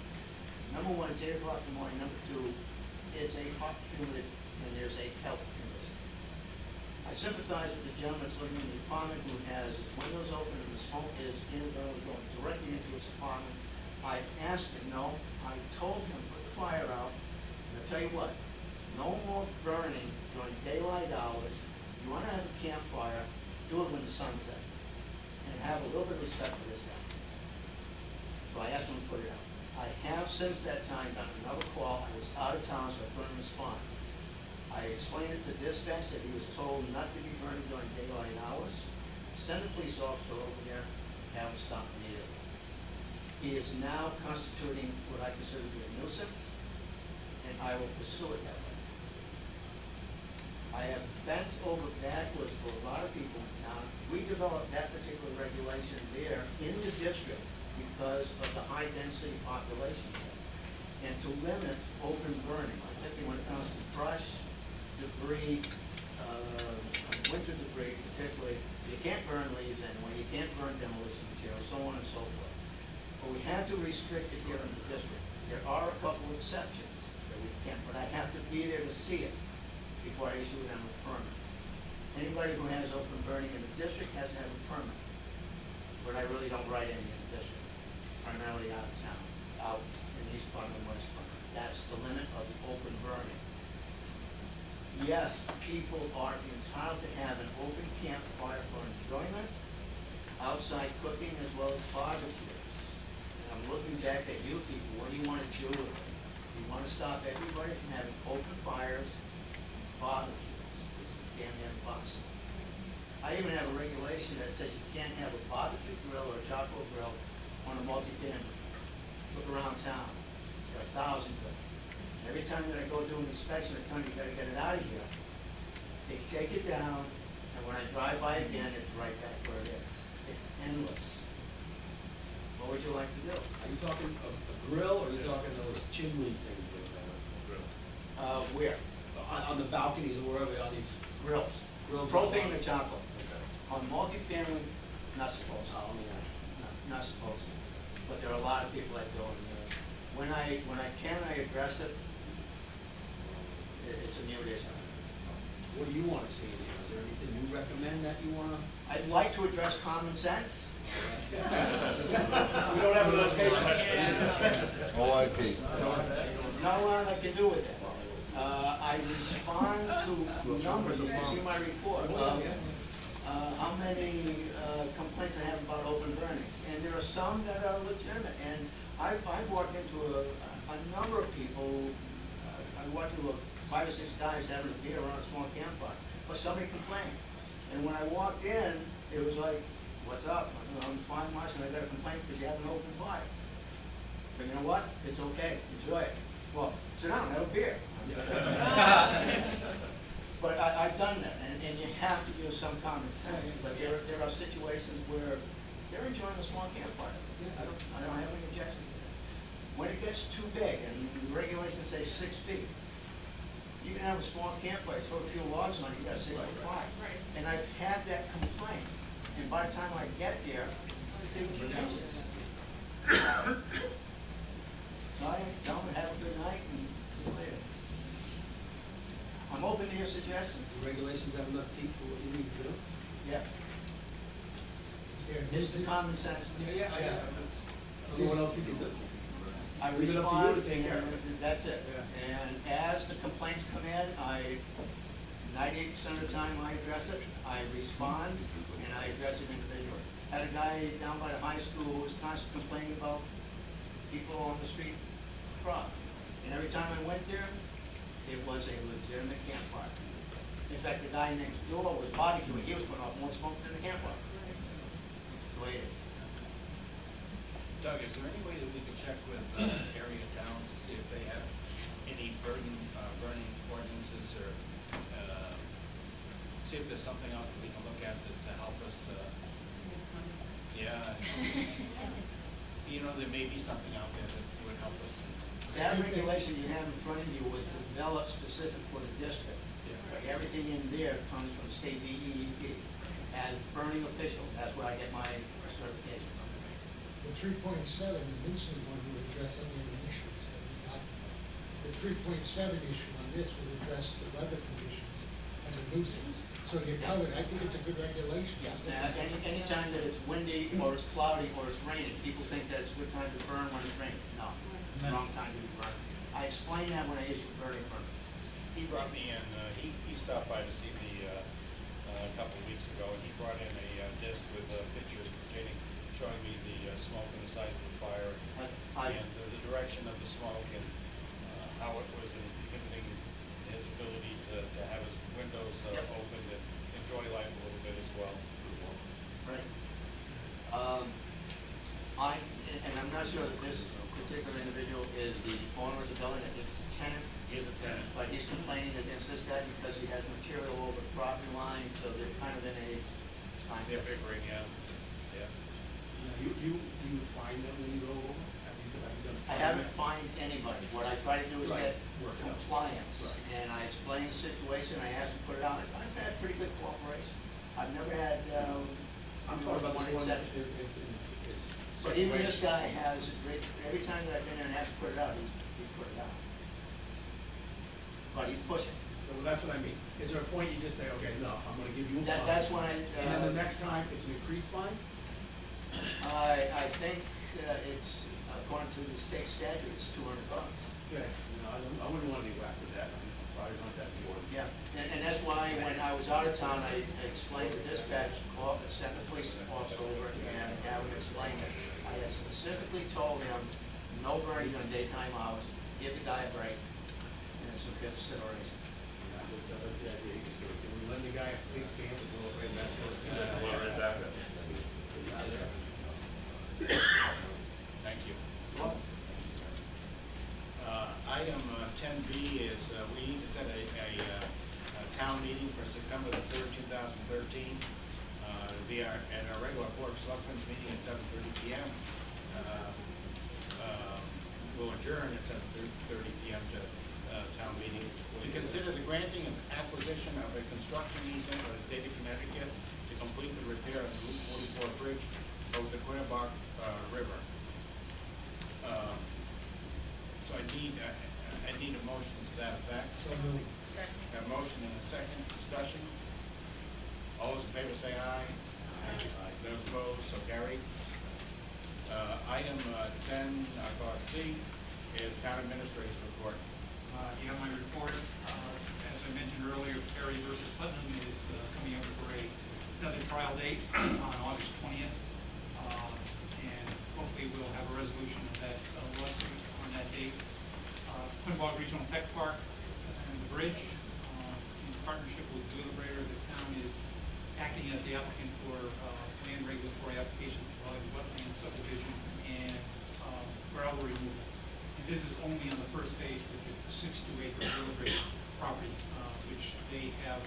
Number 1, it's 8 o'clock in the morning. Number 2, it's a hot, humid, and there's a health condition. I sympathize with the gentleman that's living in the apartment who has his windows open and the smoke is inadvertently going directly into his apartment. I asked him, no. I told him, put the fire out. And I'll tell you what, no more burning during daylight hours. You want to have a campfire, do it when the sun's set. And have a little bit of respect for this guy. So I asked him to put it out. I have since that time done another call. I was out of town, so I couldn't respond. I explained it to dispatch that he was told not to be burning during daylight hours. Send a police officer over there, have him stop immediately. He is now constituting what I consider to be a nuisance, and I will pursue it that way. I have bent over backwards for a lot of people in town. We developed that particular regulation there in the district because of the high density population there. And to limit open burning, particularly when it comes to brush, debris, winter debris particularly, you can't burn leaves anyway, you can't burn demolition material, so on and so forth. But we had to restrict it here in the district. There are a couple of exceptions that we can't, but I have to be there to see it before I issue them a permit. Anybody who has open burning in the district has to have a permit. But I really don't write any in the district, primarily out of town, out in East Putnam and West Putnam. That's the limit of the open burning. Yes, people are entitled to have an open campfire for enjoyment, outside cooking as well as barbecues. And I'm looking back at you people, what do you want to do with it? You want to stop everybody from having open fires and barbecues, which is damn near impossible. I even have a regulation that says you can't have a barbecue grill or a charcoal grill on a multi-family. Look around town, there are thousands of them. Every time that I go do an inspection, I tell you gotta get it out of here. They take it down, and when I drive by again, it's right back where it is. It's endless. What would you like to do? Are you talking a grill, or are you talking those chimney things that are grill? Where? On the balconies or wherever, on these Grills. Grills. Propane or charcoal. Okay. On multifamily, not supposed to. Oh, yeah. Not supposed to. But there are a lot of people that do it. When I can, I address it. It's a new issue. What do you want to see in here? Is there anything you recommend that you want to? I'd like to address common sense. We don't have enough paper. OIP. Not a lot I can do with it. I respond to numbers, you can see my report of how many complaints I have about open burnings. And there are some that are legitimate. And I've walked into a number of people, I walked into 5 or 6 guys having a beer around a small campfire, but somebody complained. And when I walked in, it was like, what's up? I'm fine, Marsh, and I got a complaint because you have an open fire. But you know what? It's okay. Enjoy it. Well, sit down, have a beer. But I've done that, and you have to use some common sense. But there are situations where they're enjoying a small campfire. I don't have any objections to that. when it gets too big, and the regulations say 6 feet, you can have a small campfire, throw a few logs on it, you gotta 6 foot wide. Right. And I've had that complaint, and by the time I get there, it's 15 inches. So I tell them, have a good night, and see you later. I'm open to your suggestions. The regulations have enough teeth for what you need to do? Yeah. It's the common sense. Yeah. I don't know what else we can do. I Leave it up to respond, you to take care of it. and that's it. Yeah. And as the complaints come in, 98% of the time I address it, I respond, and I address it individually. Had a guy down by the high school who was constantly complaining about people on the street cross. And every time I went there, it was a legitimate campfire. In fact, the guy next door was barbecuing, he was putting off more smoke than the campfire. That's the way it is. Doug, is there any way that we could check with area towns to see if they have any burning ordinances, or see if there's something else that we can look at to help us? Yeah. You know, there may be something out there that would help us. That regulation you have in front of you was developed specific for the district. Yeah. But everything in there comes from state DEP. As burning official, that's where I get my certification from. The 3.7, the Vincent one would address any of the issues that we talked about. The 3.7 issue on this would address the weather conditions as a nuisance. So you're covered. I think it's a good regulation. Yes, now, anytime that it's windy, or it's cloudy, or it's raining, people think that it's a good time to burn when it's raining. No, wrong time to burn. I explained that when I issued burning permits. He brought me in, he stopped by to see me a couple of weeks ago, and he brought in a disc with pictures showing me the smoke and the size of the fire, and the direction of the smoke, and how it was inhibiting his ability to have his windows open and enjoy life a little bit as well. Right. And I'm not sure that this particular individual is the owner of the building, I think it's a tenant. He is a tenant. But he's complaining against this guy because he has material over the property line, so they're kind of in a contest. They're bickering, yeah. You find them when you go over? Have you done I haven't fined anybody. What I try to do is Right. get Work it out. compliance. Right. And I explain the situation, I ask them to put it out. I've had pretty good cooperation. I've never had, I'm talking about one this one. exception. But even this guy has a great, every time that I've been there and asked to put it out, he's put it out. But he's pushing. Well, that's what I mean. Is there a point you just say, okay, no, I'm gonna give you a fine? That's when I, And then the next time, it's an increased fine? I think it's, according to the state statute, it's $200. Okay, I wouldn't wanna be whacked with that. I mean, fires aren't that important. Yeah, and that's why when I was out of town, I explained to dispatch, sent the police officer over and have him explain it. I had specifically told him, no burning on daytime hours, give the guy a break, and it's a consideration. I like the idea, you just go, can we lend the guy a police can to go right back to it? Right back. Thank you. Well, Item 10B is, we need to set a town meeting for September the 3rd, 2013. It'll be at our regular Board of Selectmen's meeting at 7:30 p.m. We'll adjourn at 7:30 p.m. to town meeting. To consider the granting and acquisition of a construction easement by the state of Connecticut to complete the repair of the Route 44 bridge over the Quinnipiac River. So I need a motion to that effect. So moved. A motion and a second discussion. All those in favor say aye. Aye. Those opposed, so carried. Item 10, C, is town administrator's report. You have my report. As I mentioned earlier, Perry versus Putnam is coming up for another trial date on August 20th. And hopefully we'll have a resolution of that lawsuit on that date. Quinnipiac Regional Tech Park and the bridge, in partnership with the Deliberator, the town is acting as the applicant for land regulatory application for the wetland subdivision and gravel removal. And this is only on the first phase, which is the 62-acre Deliberator property, which they have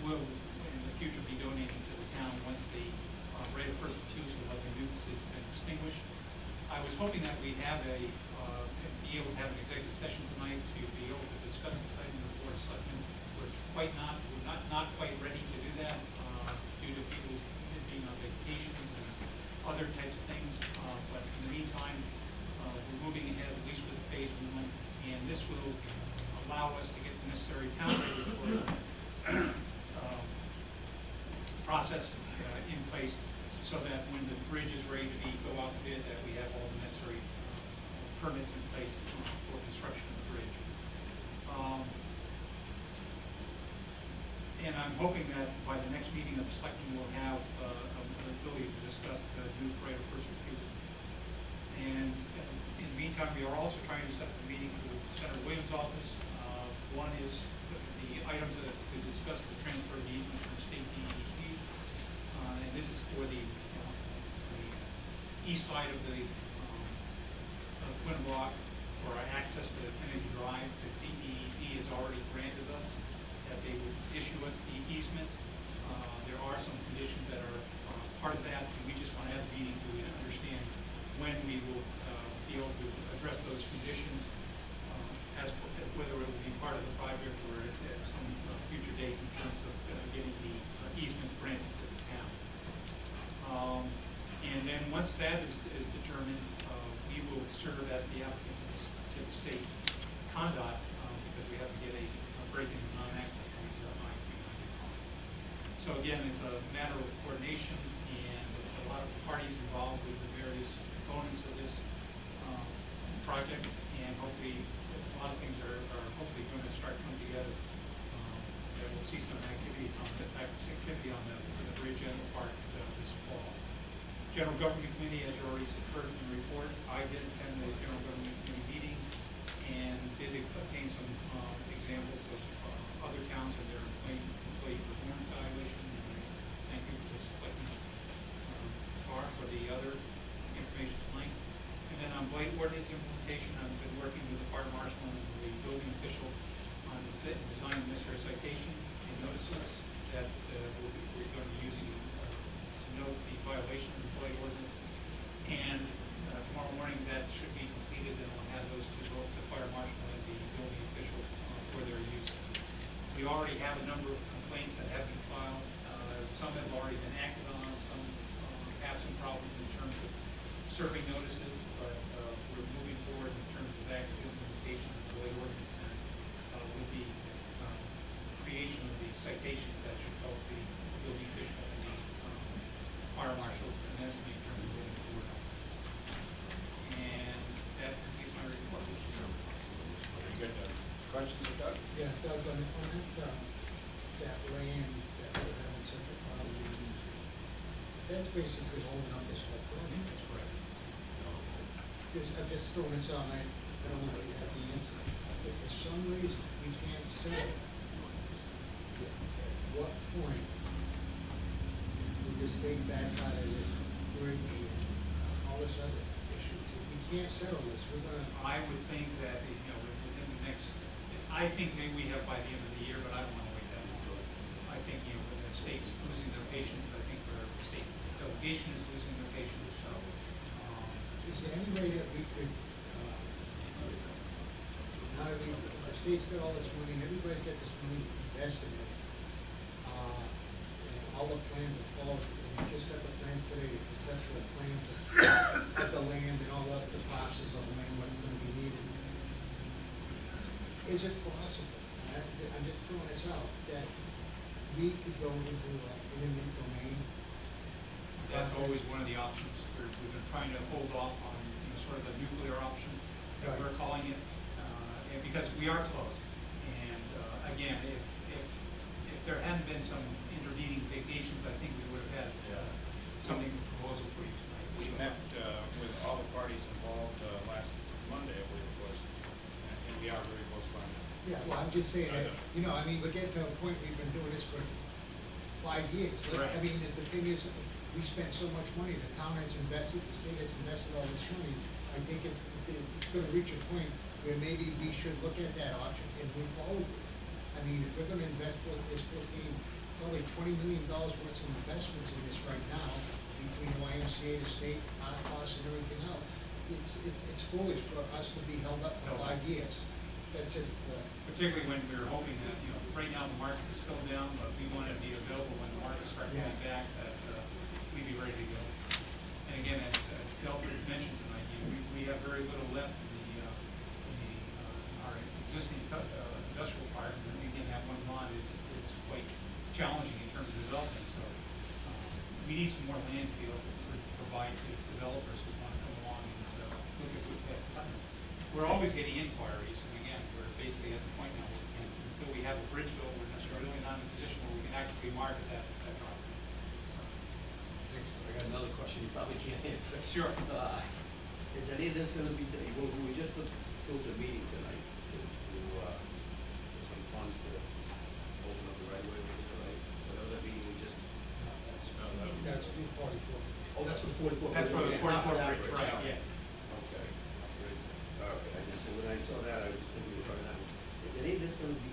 will in the future be donating to the town once the right of first refusal of the use has been extinguished. I was hoping that we have be able to have an executive session tonight to be able to discuss this item with the Board of Selectmen. We're not quite ready to do that, due to people being on vacations and other types of things. But in the meantime, we're moving ahead, at least with phase 1, and this will allow us to get the necessary town regulatory process in place, so that when the bridge is ready to go out to bid, that we have all the necessary permits in place for construction of the bridge. And I'm hoping that by the next meeting of the selectmen, we'll have an ability to discuss the new right of first refusal. And in the meantime, we are also trying to set up a meeting with Senator Williams' office. One is the items that to discuss the transfer of the easement from state DEP. And this is for the east side of the Twin Rock for our access to Kennedy Drive. The DEP has already granted us that they will issue us the easement. There are some conditions that are part of that, and we just want to have a meeting to understand when we will be able to address those conditions, whether it will be part of the project or at some future date in terms of getting the easement granted to the town. And then once that is determined, we will serve as the applicant to the state CONDOT, because we have to get a break-in non-access on line 395. So again, it's a matter of coordination, and a lot of parties involved with the various components of this project, and hopefully a lot of things are hopefully going to start coming together. And we'll see some activities on the bridge end part this fall. General Government Committee, as you already heard from the report, I did attend the General Government Committee meeting and did obtain some examples of other towns and their employee performance evaluation. And I thank you for this for the other information tonight. And then on blight ordinance implementation, I've been working with the fire marshal and the building official on the design of necessary citations and notices that we're going to be using to note the violation of the blight ordinance. And tomorrow morning that should be completed, and we'll have those to both the fire marshal and the building official for their use. We already have a number of complaints that have been filed. Some have already been acted on, some have some problems in terms of serving notices, but we're moving forward in terms of active implementation of the blight ordinance, and with the creation of the citations that should help the building official and the fire marshal immensely in terms of moving forward. And that completes my report. You got questions for Doug? Yeah, Doug, on that land that we're having such a problem with, that's basically holding up this whole program. That's correct. I'm just throwing this out, and I don't know if you have the answer. If for some reason we can't sell it, at what point would the state back out of this bridge and all this other issues? If we can't settle this, we're gonna. I would think that, within the next, I think maybe we have by the end of the year, but I don't want to wait that long. I think, when the state's losing their patience, I think the state delegation is losing their patience, so. Is there any way that we could, now that the state's got all this money, and everybody's got this money invested in it, and all the plans are followed, and you just got the plans today, the conceptual plans of the land and all the parcels of the land, what's gonna be needed. Is it possible, and I'm just throwing this out, that we could go into eminent domain? That's always one of the options. We've been trying to hold off on, sort of the nuclear option that we're calling it, and because we are close. And again, if there hadn't been some intervening vacations, I think we would have had something proposal for you tonight. We met with all the parties involved last Monday, I believe it was, and we are very close by now. Yeah, well, I'm just saying that, we're getting to a point, we've been doing this for 5 years. Right. I mean, the thing is, we spent so much money, the town has invested, the state has invested all this money. I think it's gonna reach a point where maybe we should look at that option and move forward with it. I mean, if we're gonna invest this probably $20 million worth of investments in this right now, between the YMCA, the state, our costs and everything else, it's foolish for us to be held up for 5 years. That's just, Particularly when we're hoping that, right now the market is still down, but we want to be available when the market starts coming back, that we'd be ready to go. And again, as Delbert mentioned tonight, we have very little left in our existing industrial park, and again, that one lot is quite challenging in terms of development, so we need some more land to be able to provide to developers who want to come along and look at that. We're always getting inquiries, and again, we're basically at the point now where until we have a bridge built, we're really not in a position where we can actually market that property. I got another question you probably can't answer. Sure. Is any of this gonna be, we just approved a meeting tonight to get some funds to open up the right way, make it the right, whatever that meeting we just. that's 244. Oh, that's for the 44. That's for the It's not 44 that bridge, right, yes. Okay. Great. All right, when I saw that, I was thinking of trying that. Is any of this gonna be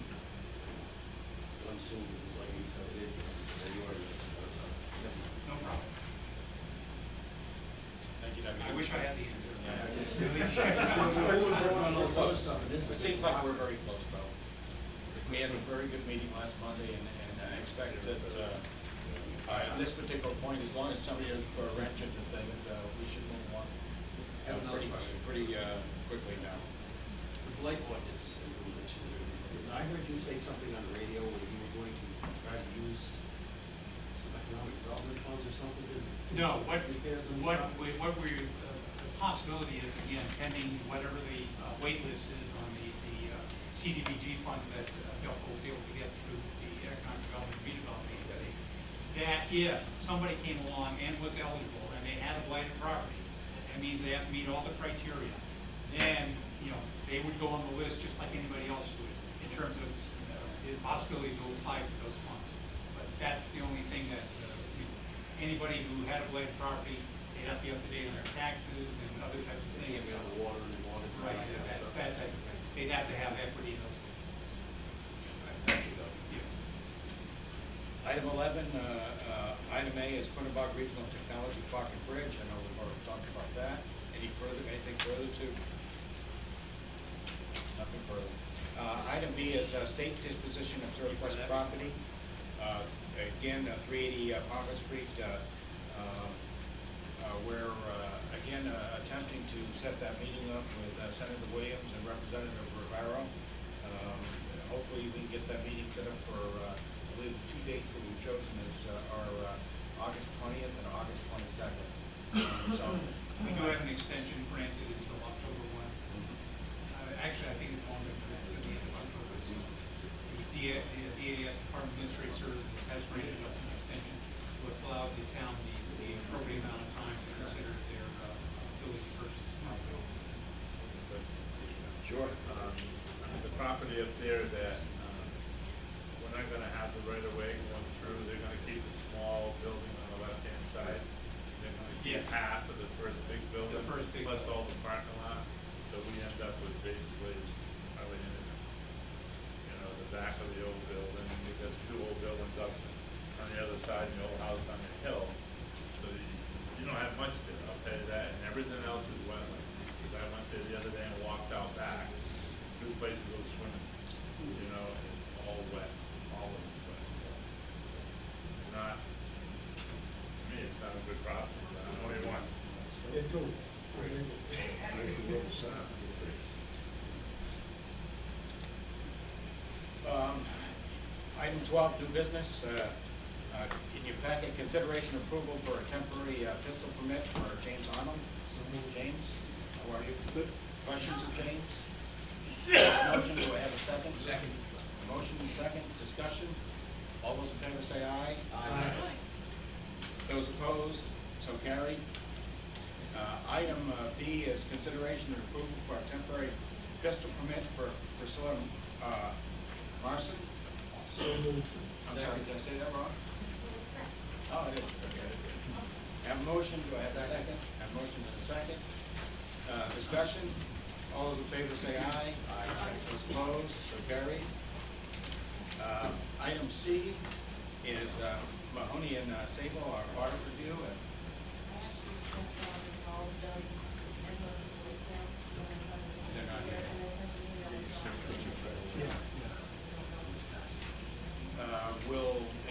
done soon, because like you said, it is, you already answered. No problem. Thank you, Deputy. I wish I had the answer. Yeah, I just just- really. On those other stuff, and this It seems like we're very close, though. We had a very good meeting last Monday, and I expect that, at this particular point, as long as somebody doesn't throw a wrench into things, we should move on. I have another question. Pretty quickly now. The blight ordinance implementation, I heard you say something on the radio where you were going to try to use some economic development funds or something to. No, what repairs on the we, property? the possibility is, again, pending whatever the wait list is on the CDBG funds that Delco was able to get through the Economic Development and Redevelopment Agency, that if somebody came along and was eligible and they had a blighted property, that means they have to meet all the criteria, then, they would go on the list just like anybody else would in terms of the possibility to apply for those funds. But that's the only thing that, anybody who had a blighted property, they'd have to be up to date on their taxes and other types of things. Maybe on the water and the water. Right, that type of thing. They'd have to have equity in those things. Thank you, though. Yeah. Item 11, item A is Quinebaug Regional Technology Park and Bridge. I know we've already talked about that. Anything further to? Nothing further. Item B is state disposition of surplus property. Again, 380 Palmer Street, we're again attempting to set that meeting up with Senator Williams and Representative Rivero. Hopefully we can get that meeting set up for, I believe the two dates that we've chosen are August 20th and August 22nd. So We do have an extension granted until October 1. Actually, I think it's longer than that, at the end of October. So the DAS, Department of Administrative Services, has granted us an extension, which allows the town the appropriate amount of time to consider their ability to purchase the property. Sure. The property up there that, we're not gonna have the right of way going through, they're gonna keep a small building on the left-hand side. They're gonna keep Yes. half of the first big building. The first big plus building. all the parking lot, so we end up with basically, probably in the back of the old building, and you've got two old buildings up on the other side, and the old house on the hill. So you don't have much there, I'll tell you that, and everything else is wetland. Because I went there the other day and walked out back, two places to go swimming, and it's all wet, all of it's wet, so. It's not, to me, it's not a good property, but I know what you want. They do. Item 12, new business. In your packet, consideration approval for a temporary pistol permit for James Arnold. James, how are you? Good. Questions of James? Motion, do I have a second? Second. Motion and second, discussion. All those in favor say aye. Aye. Those opposed, so carried. Item B is consideration and approval for a temporary pistol permit for Priscilla Marson. I'm sorry, did I say that wrong? Oh, it is, okay. Have a motion, do I have a second? Have a motion and a second. Discussion, all those in favor say aye. Aye. Those opposed, so carried. Item C is Mahoney and Sable, our audit review.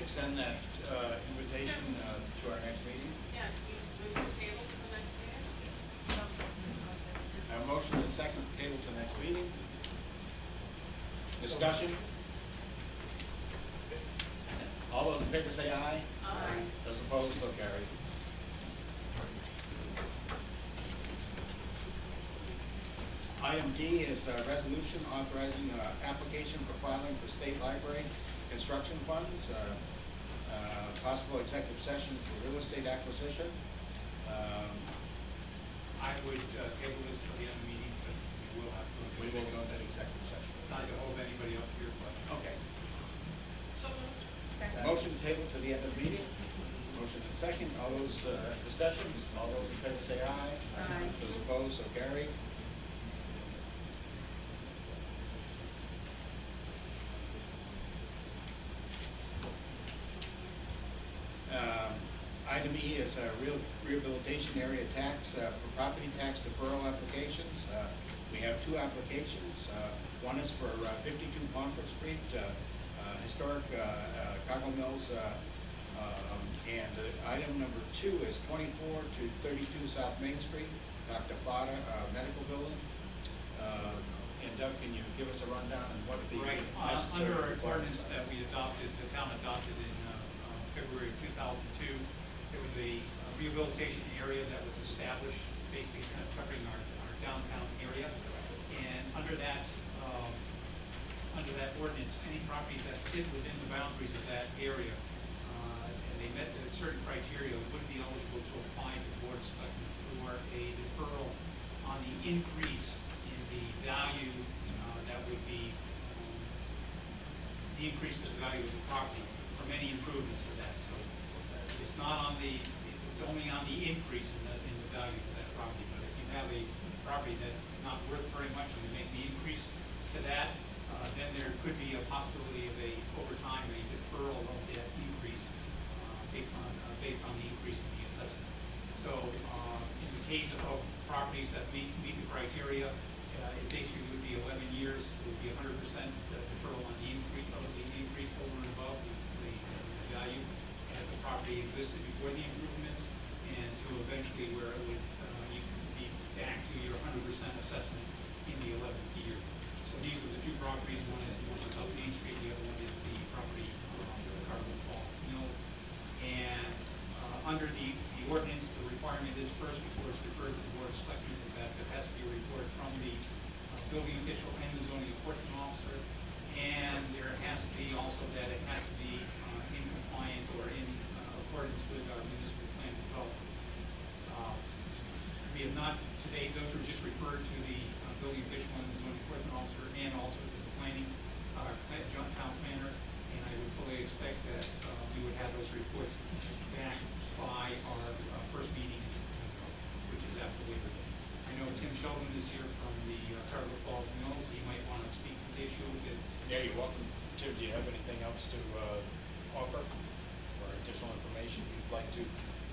extend that invitation to our next meeting. Yeah, we move the table to the next meeting? A motion and a second to table to the next meeting. Discussion? All those in favor say aye. Aye. Those opposed, so carried. Item D is a resolution authorizing application for filing for state library construction funds, possible executive session for real estate acquisition. I would table this till the end of the meeting because we will have to. We will go into executive session. Not to hold anybody up to your question. Okay. So moved. Motion table to the end of the meeting. Motion is second. All those discussions, all those in favor say aye. Aye. Those opposed, so carried. Item E is a rehabilitation area tax for property tax deferral applications. We have two applications. One is for 52 Pomfret Street, historic cargo mills, and item number 2 is 24 to 32 South Main Street, Dr. Fada Medical Building. And Doug, can you give us a rundown on what the Right, necessary under our requirements ordinance are? that we adopted, the town adopted in February of 2002, there was a rehabilitation area that was established, basically kind of covering our downtown area. And under that ordinance, any properties that fit within the boundaries of that area, and they met certain criteria, would be eligible to apply to the board of selectmen for a deferral on the increase in the value that would be the increase in the value of the property from any improvements to that. So it's not on the, it's only on the increase in the value of that property. But if you have a property that's not worth very much and you make the increase to that, then there could be a possibility of over time, a deferral of that increase based on the increase in the assessment. So in the case of properties that meet the criteria, it basically would be 11 years. It would be 100% deferral on the increase over and above the value as the property existed before the improvements, and to eventually where it would you could be back to your 100% assessment in the 11th year. So these are the two properties. One is the one on South Main Street. The other one is the property on the Cardinal Falls Mill. And under the ordinance, the requirement is first, before it's referred to the board of selectmen, is that there has to be a report from the building official and the zoning enforcement officer, and there has to be also that it has to be in compliance or in accordance with our municipal plan development. We have not today, those were just referred to the building official and the zoning enforcement officer, and also to the planning town planner, and I would fully expect that we would have those reports back by our first meeting in September, which is after Labor Day. I know Tim Sheldon is here from the Cardinal Falls Mills. He might want to speak to the issue. Yeah, you're welcome. Tim, do you have anything else to offer or additional information you'd like to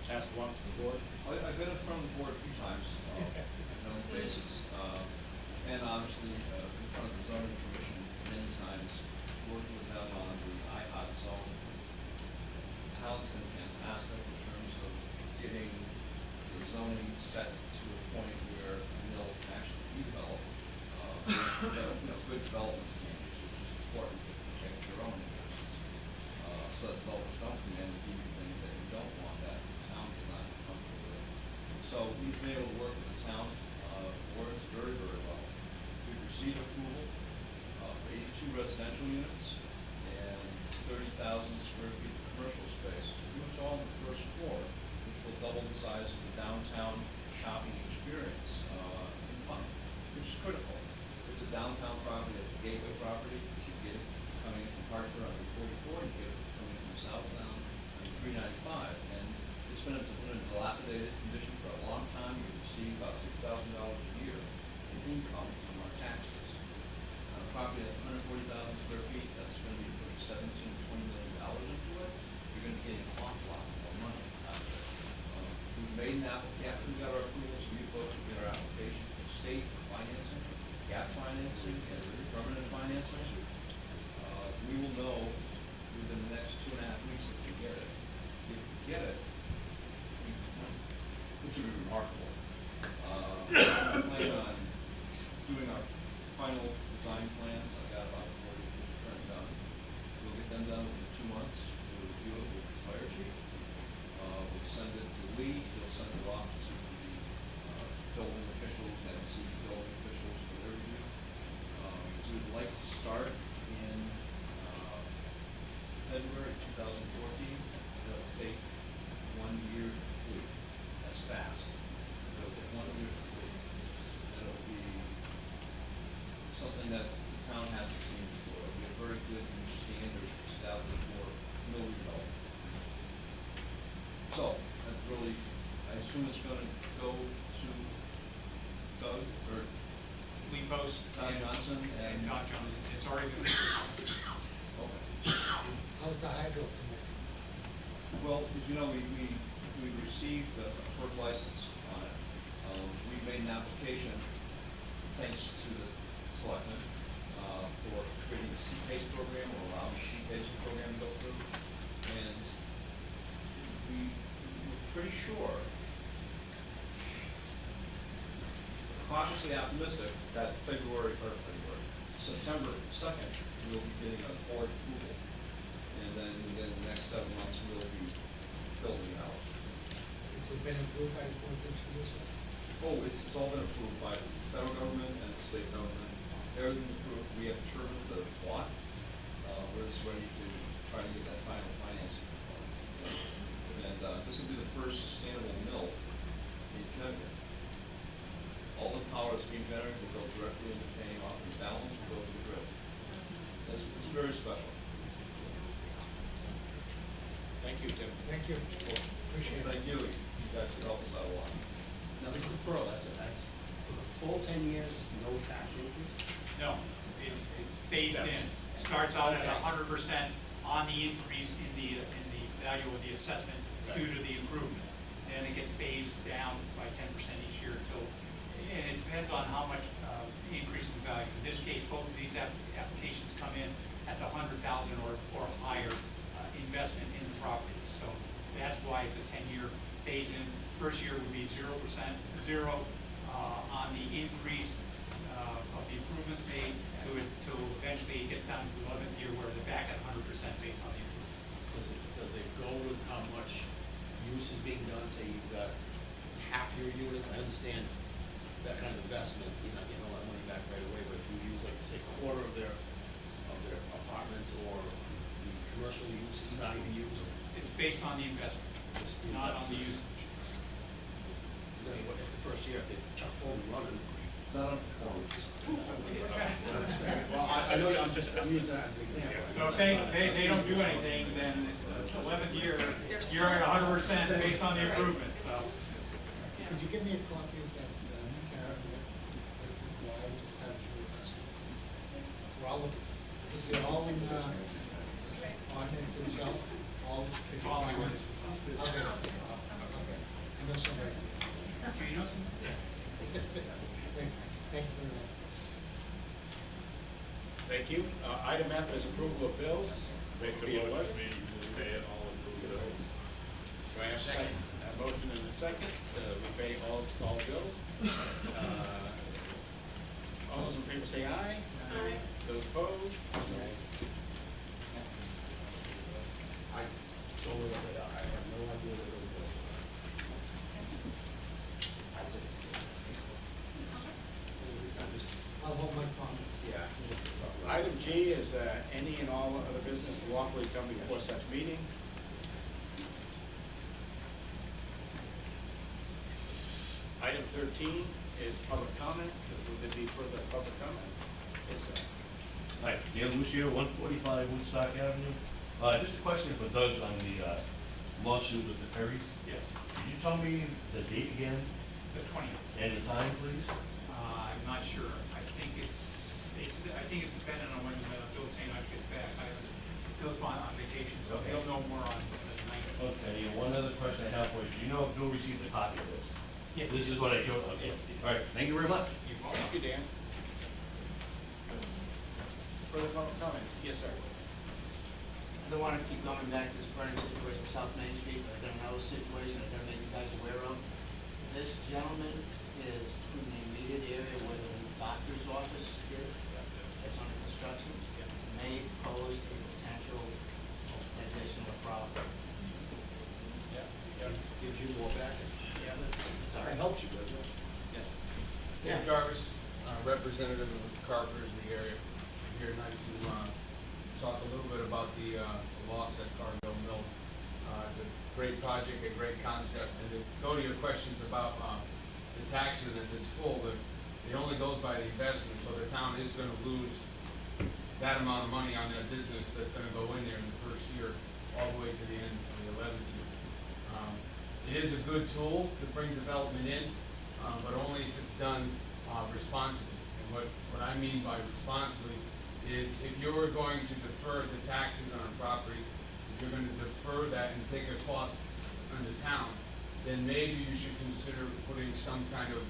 pass along to the board? I've been in front of the board a few times, on a known basis, and obviously in front of the zoning commission many times, working with them on the IHOT zone. The town's been fantastic in terms of getting the zoning set to a point where a mill can actually be developed. Good development standards, which is important to protect your own interests. So that developers don't come in and give you things that you don't want, that the town is not comfortable with. So we've been able to work with the town boards very, very well. We've received approval for 82 residential units and 30,000 square feet of commercial space. It's all on the first floor, which will double the size of the downtown shopping experience in Putnam, which is critical. It's a downtown property, it's a gateway property. You get it coming in from Hartford on Route 44, you get it coming from southbound on 395. And it's been in a dilapidated condition for a long time. We receive about $6,000 a year in income from our taxes. On a property that's 140,000 square feet, that's going to be putting $17 to $20 million into it. You're going to be getting an awful lot more money out of it. We've made an application, we got our approvals from you folks, we get our application to the state for financing, gap financing, and permanent financing. We will know within the next 2.5 weeks Lee, he'll send it off to the building officials and city building officials for their review. We would like to start in February 2014. It'll take 1 year to complete. That's fast. It'll take 1 year to complete. It'll be something that the town hasn't seen before. It'll be a very good new standard established for mill redevelopment. So, that's really, I assume it's gonna go to Doug, or Lee Post. Don Johnson and Don Johnson. It's already been. Okay. How's the hydro committee? Well, as you know, we received a FERC license on it. We made an application, thanks to the selectmen, for creating a CPACE program, or allowing the CPACE program to go through. And we're pretty sure, cautiously optimistic, that September 2nd, we'll be getting a board approval. And then within the next 7 months, we'll be building it out. Has it been approved by the Fourth of July? Oh, it's all been approved by the federal government and the state government. Everything's approved. We have turbines that are bought. We're just ready to try to get that final financing. And this will be the first sustainable mill in Connecticut. All the power that's being generated will go directly into paying off the balance and go to the grid. It's very special. Thank you, Tim. Thank you. Appreciate it. Thank you. You guys help us out a lot. Now, this deferral, that's for the full 10 years, no tax increase? No, it's phased in. Starts out at 100% on the increase in the value of the assessment due to the improvement. And it gets phased down by 10% each year until, and it depends on how much increase in value. In this case, both of these applications come in at the 100,000 or higher investment in the property. So that's why it's a 10-year phase in. First year would be 0%, on the increase of the improvements made to eventually get down to the 11th year where they're back at 100% based on the improvement. Does it go with how much use is being done? Say you've got half your units, I understand that kind of investment, you're not getting a lot of money back right away, but if you use, like, say, a quarter of their apartments, or the commercial use is not even used? It's based on the investment, not on the use. I mean, what if the first year, if they chuck home running? It's not on performance. Well, I know, I'm using that as an example. So if they don't do anything, then the 11th year, you're at 100% based on the improvement, so. Could you give me a copy of that, Karen, why I just have curiosity? For all of it, is it all in, ordinance itself? It's all in the ordinance itself. Okay. I know somebody. Do you know something? Thanks. Thank you very much. Thank you. Item F is approval of bills. Make the motion, we pay it all in bills. Do I have a second? A motion and a second, we pay all bills. All those in favor say aye. Aye. Those opposed? I don't know what they are, I have no idea what those bills are. I'll hold my comments. Yeah. Item G is any and all other business lawfully come before such meeting. Item 13 is public comment. Would there be further public comment? Yes, sir. Hi, Dan Lucio, 145 Woodstock Avenue. Just a question for Doug on the lawsuit with the Perrys. Yes. Could you tell me the date again? The 20th. And the time, please? I'm not sure. I think it's dependent on when Bill St. Ives gets back. Bill's on vacation, so Okay. he'll know more on the 9th. Okay, and one other question I have for you. Do you know if Bill received a copy of this? Yes. This is what I showed, okay. Yes. All right, thank you very much. Thank you, Dan. Further public comment? Yes, sir. I don't want to keep going back to this burning situation on South Main Street, but I've got another situation I've got to make you guys aware of. This gentleman is in the immediate area where the doctor's office is, that's under construction, may pose a potential additional problem. Yeah. Gives you more back? representative of the carpenters in the area. I'm here tonight to talk a little bit about the lofts at Cargill Mill. It's a great project, a great concept, and to go to your questions about the taxes, if it's full, but it only goes by the investment, so the town is going to lose that amount of money on that business that's going to go in there in the first year, all the way to the end of the 11th year. It is a good tool to bring development in, but only if it's done responsibly. And what I mean by responsibly is if you're going to defer the taxes on a property, if you're going to defer that and take a cost on the town, then maybe you should consider putting some kind of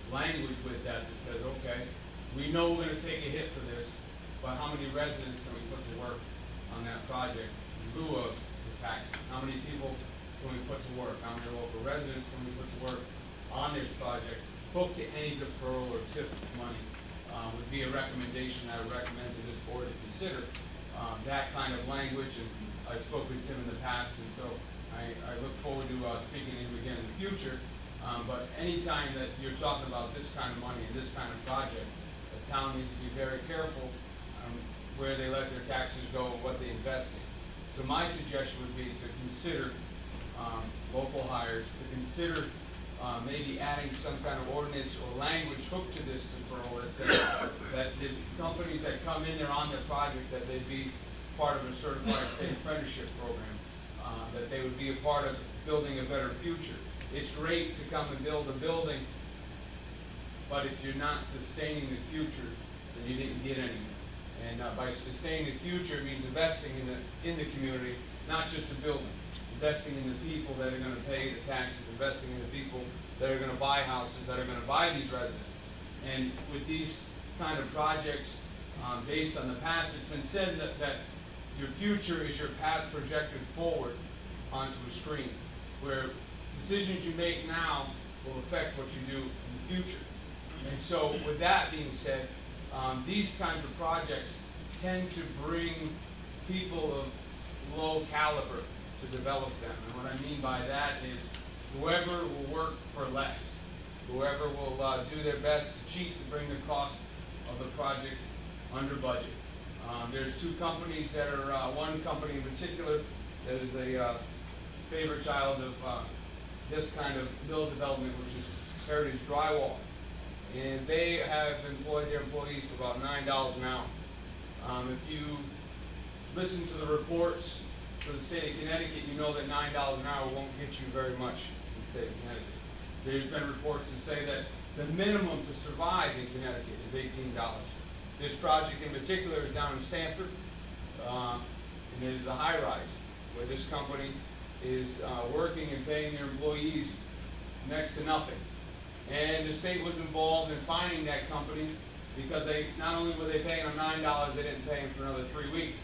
language with that that says, okay, we know we're going to take a hit for this, but how many residents can we put to work on that project in lieu of the taxes? How many people can we put to work? How many local residents can we put to work on this project? Book to any deferral or tip money would be a recommendation I would recommend to this board to consider that kind of language. And I spoke with Tim in the past, and so I look forward to speaking to him again in the future. But anytime that you're talking about this kind of money and this kind of project, the town needs to be very careful where they let their taxes go and what they invest in. So my suggestion would be to consider local hires, to consider maybe adding some kind of ordinance or language hooked to this deferral that says that the companies that come in there on the project, that they'd be part of a certified state apprenticeship program, that they would be a part of building a better future. It's great to come and build a building, but if you're not sustaining the future, then you didn't get anywhere. And by sustaining the future, it means investing in the community, not just the building. Investing in the people that are going to pay the taxes, investing in the people that are going to buy houses, that are going to buy these residents. And with these kind of projects, based on the past, it's been said that your future is your past projected forward onto a screen, where decisions you make now will affect what you do in the future. And so with that being said, these kinds of projects tend to bring people of low caliber to develop them. And what I mean by that is whoever will work for less, whoever will do their best to cheat to bring the cost of the project under budget. There's two companies that are, one company in particular that is a favorite child of this kind of mill development, which is Heritage Drywall. And they have employed their employees for about $9 an hour. If you listen to the reports for the state of Connecticut, you know that $9 an hour won't get you very much in the state of Connecticut. There's been reports that say that the minimum to survive in Connecticut is $18. This project in particular is down in Stamford, and it is a high-rise where this company is working and paying their employees next to nothing. And the state was involved in finding that company because they not only were they paying them $9, they didn't pay them for another 3 weeks.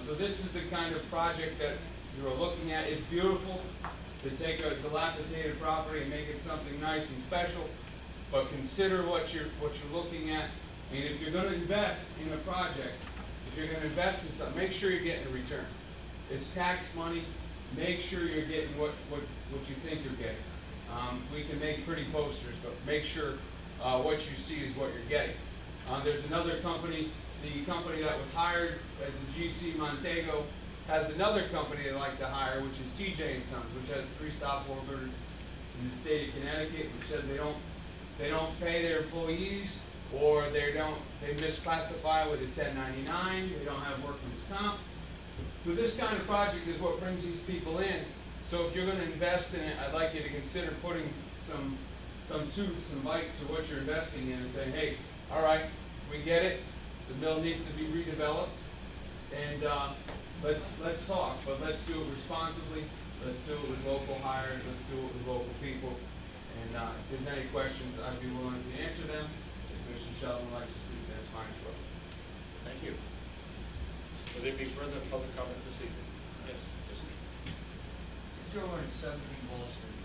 So this is the kind of project that you are looking at. It's beautiful to take a dilapidated property and make it something nice and special, but consider what you're looking at. And if you're going to invest in a project, if you're going to invest in something, make sure you're getting a return. It's tax money. Make sure you're getting what you think you're getting. We can make pretty posters, but make sure what you see is what you're getting. There's another company, the company that was hired as the GC Montego has another company they like to hire, which is TJ & Sons, which has 3 stopovers in the state of Connecticut, which says they don't pay their employees, or they misclassify with a 1099, they don't have workman's comp. So this kind of project is what brings these people in. So if you're going to invest in it, I'd like you to consider putting some tooth, some bite to what you're investing in and saying, hey, all right, we get it. The mill needs to be redeveloped, and let's talk, but let's do it responsibly. Let's do it with local hires. Let's do it with local people. And if there's any questions, I'd be willing to answer them. If Mr. Sheldon would like to speak, that's fine as well. Thank you. Will there be further public comment this evening? Yes. Joe Warren, 17 Wall Street.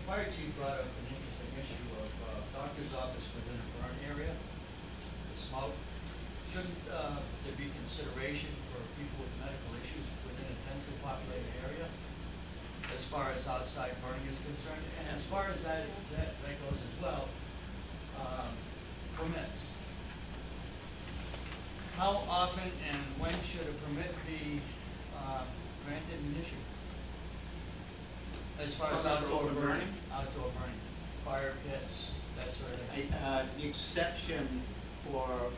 Fire chief brought up an interesting issue of doctor's office within a burn area, the smoke. Shouldn't there be consideration for people with medical issues within a densely populated area as far as outside burning is concerned? And as far as that goes as well, permits. how often and when should a permit be, granted and issued? As far as Permit for outdoor open burning? burning? Outdoor burning, fire pits, that sort of thing. The exception for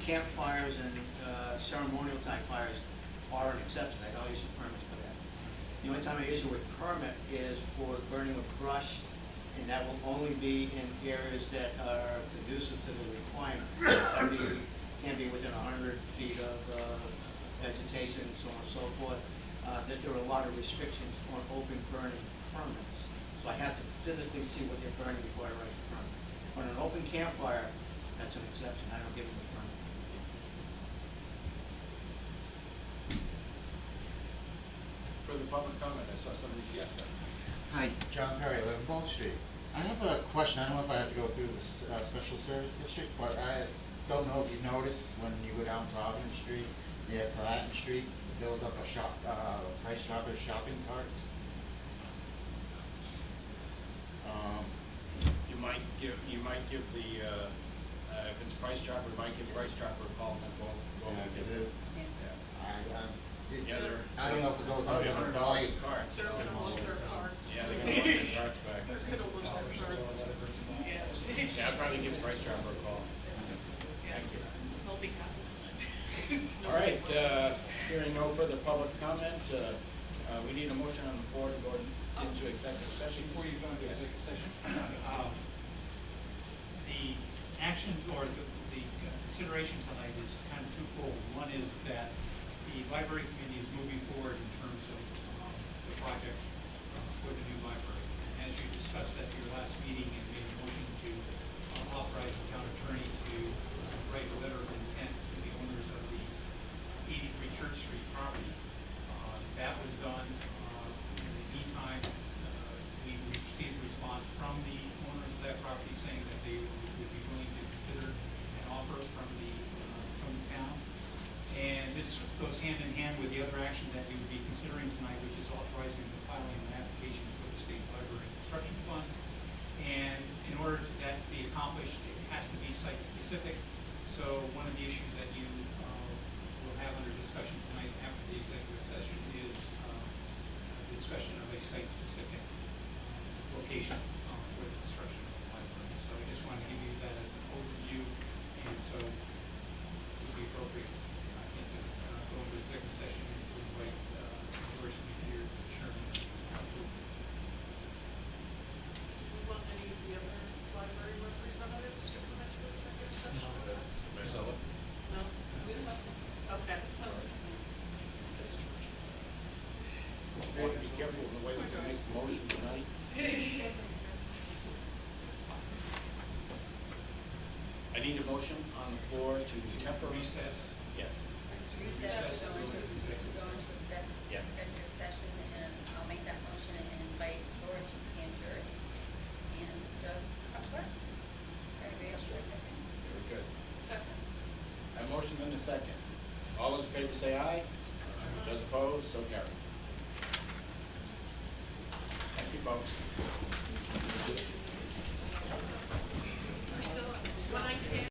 campfires and ceremonial type fires are an exception. I don't issue permits for that. The only time I issue a permit is for burning of brush, and that will only be in areas that are conducive to the requirement. Can be within 100 feet of vegetation, so on and so forth. That there are a lot of restrictions on open burning permits. So I have to physically see what they're burning before I write the permit. On an open campfire, that's an exception. I don't give them a permit. Further public comment, I saw somebody, yes, sir. Hi, John Perry, 11 Ball Street. I have a question. I don't know if I have to go through this special service district, but I don't know if you noticed when you go down Providence Street, near Pratt Street, build up a shop, Price Chopper shopping carts. You might give the, if it's Price Chopper, you might give Price Chopper a call and then go. I don't know if it goes under the dolly. Carts. They're gonna lose their carts. Yeah, they're gonna want their carts back. They're gonna lose their carts. Yeah. Yeah, I'd probably give Price Chopper a call. Thank you. They'll be happy. All right, hearing no further public comment, we need a motion on the floor to go into executive session. Before you go into executive session, the action or the consideration tonight is kind of twofold. One is that the library committee is moving forward in terms of the project for the new library. And as you discussed at your last meeting and made a motion to authorize the town attorney to write a letter of intent to the owners of the 83 Church Street property. That was done. In the meantime, we received a response from the owners of that property saying that they would be willing to consider an offer from the town. And this goes hand in hand with the other action that we would be considering tonight, which is authorizing the filing of an application for the state library construction funds. And in order for that to be accomplished, it has to be site specific. So one of the issues that you will have under discussion tonight after the executive session is a discussion of a site specific location for the construction of the library. So I just wanted to give you that as an overview, and so it would be appropriate, I think, to go into executive session and to invite George to be here, Chairman. Do we want any of the other library representatives to come into executive session with us? Marcella? No? Okay. Just. We have to be careful in the way that we make the motion tonight. I need a motion on the floor to temporary recess. Yes. Recess, go into executive Yeah. session, and I'll make that motion and invite George Tangeris and Doug Cutler. Everybody else witnessing? Very good. Second. A motion and a second. All those in favor say aye. Those opposed, so carried. Thank you, folks.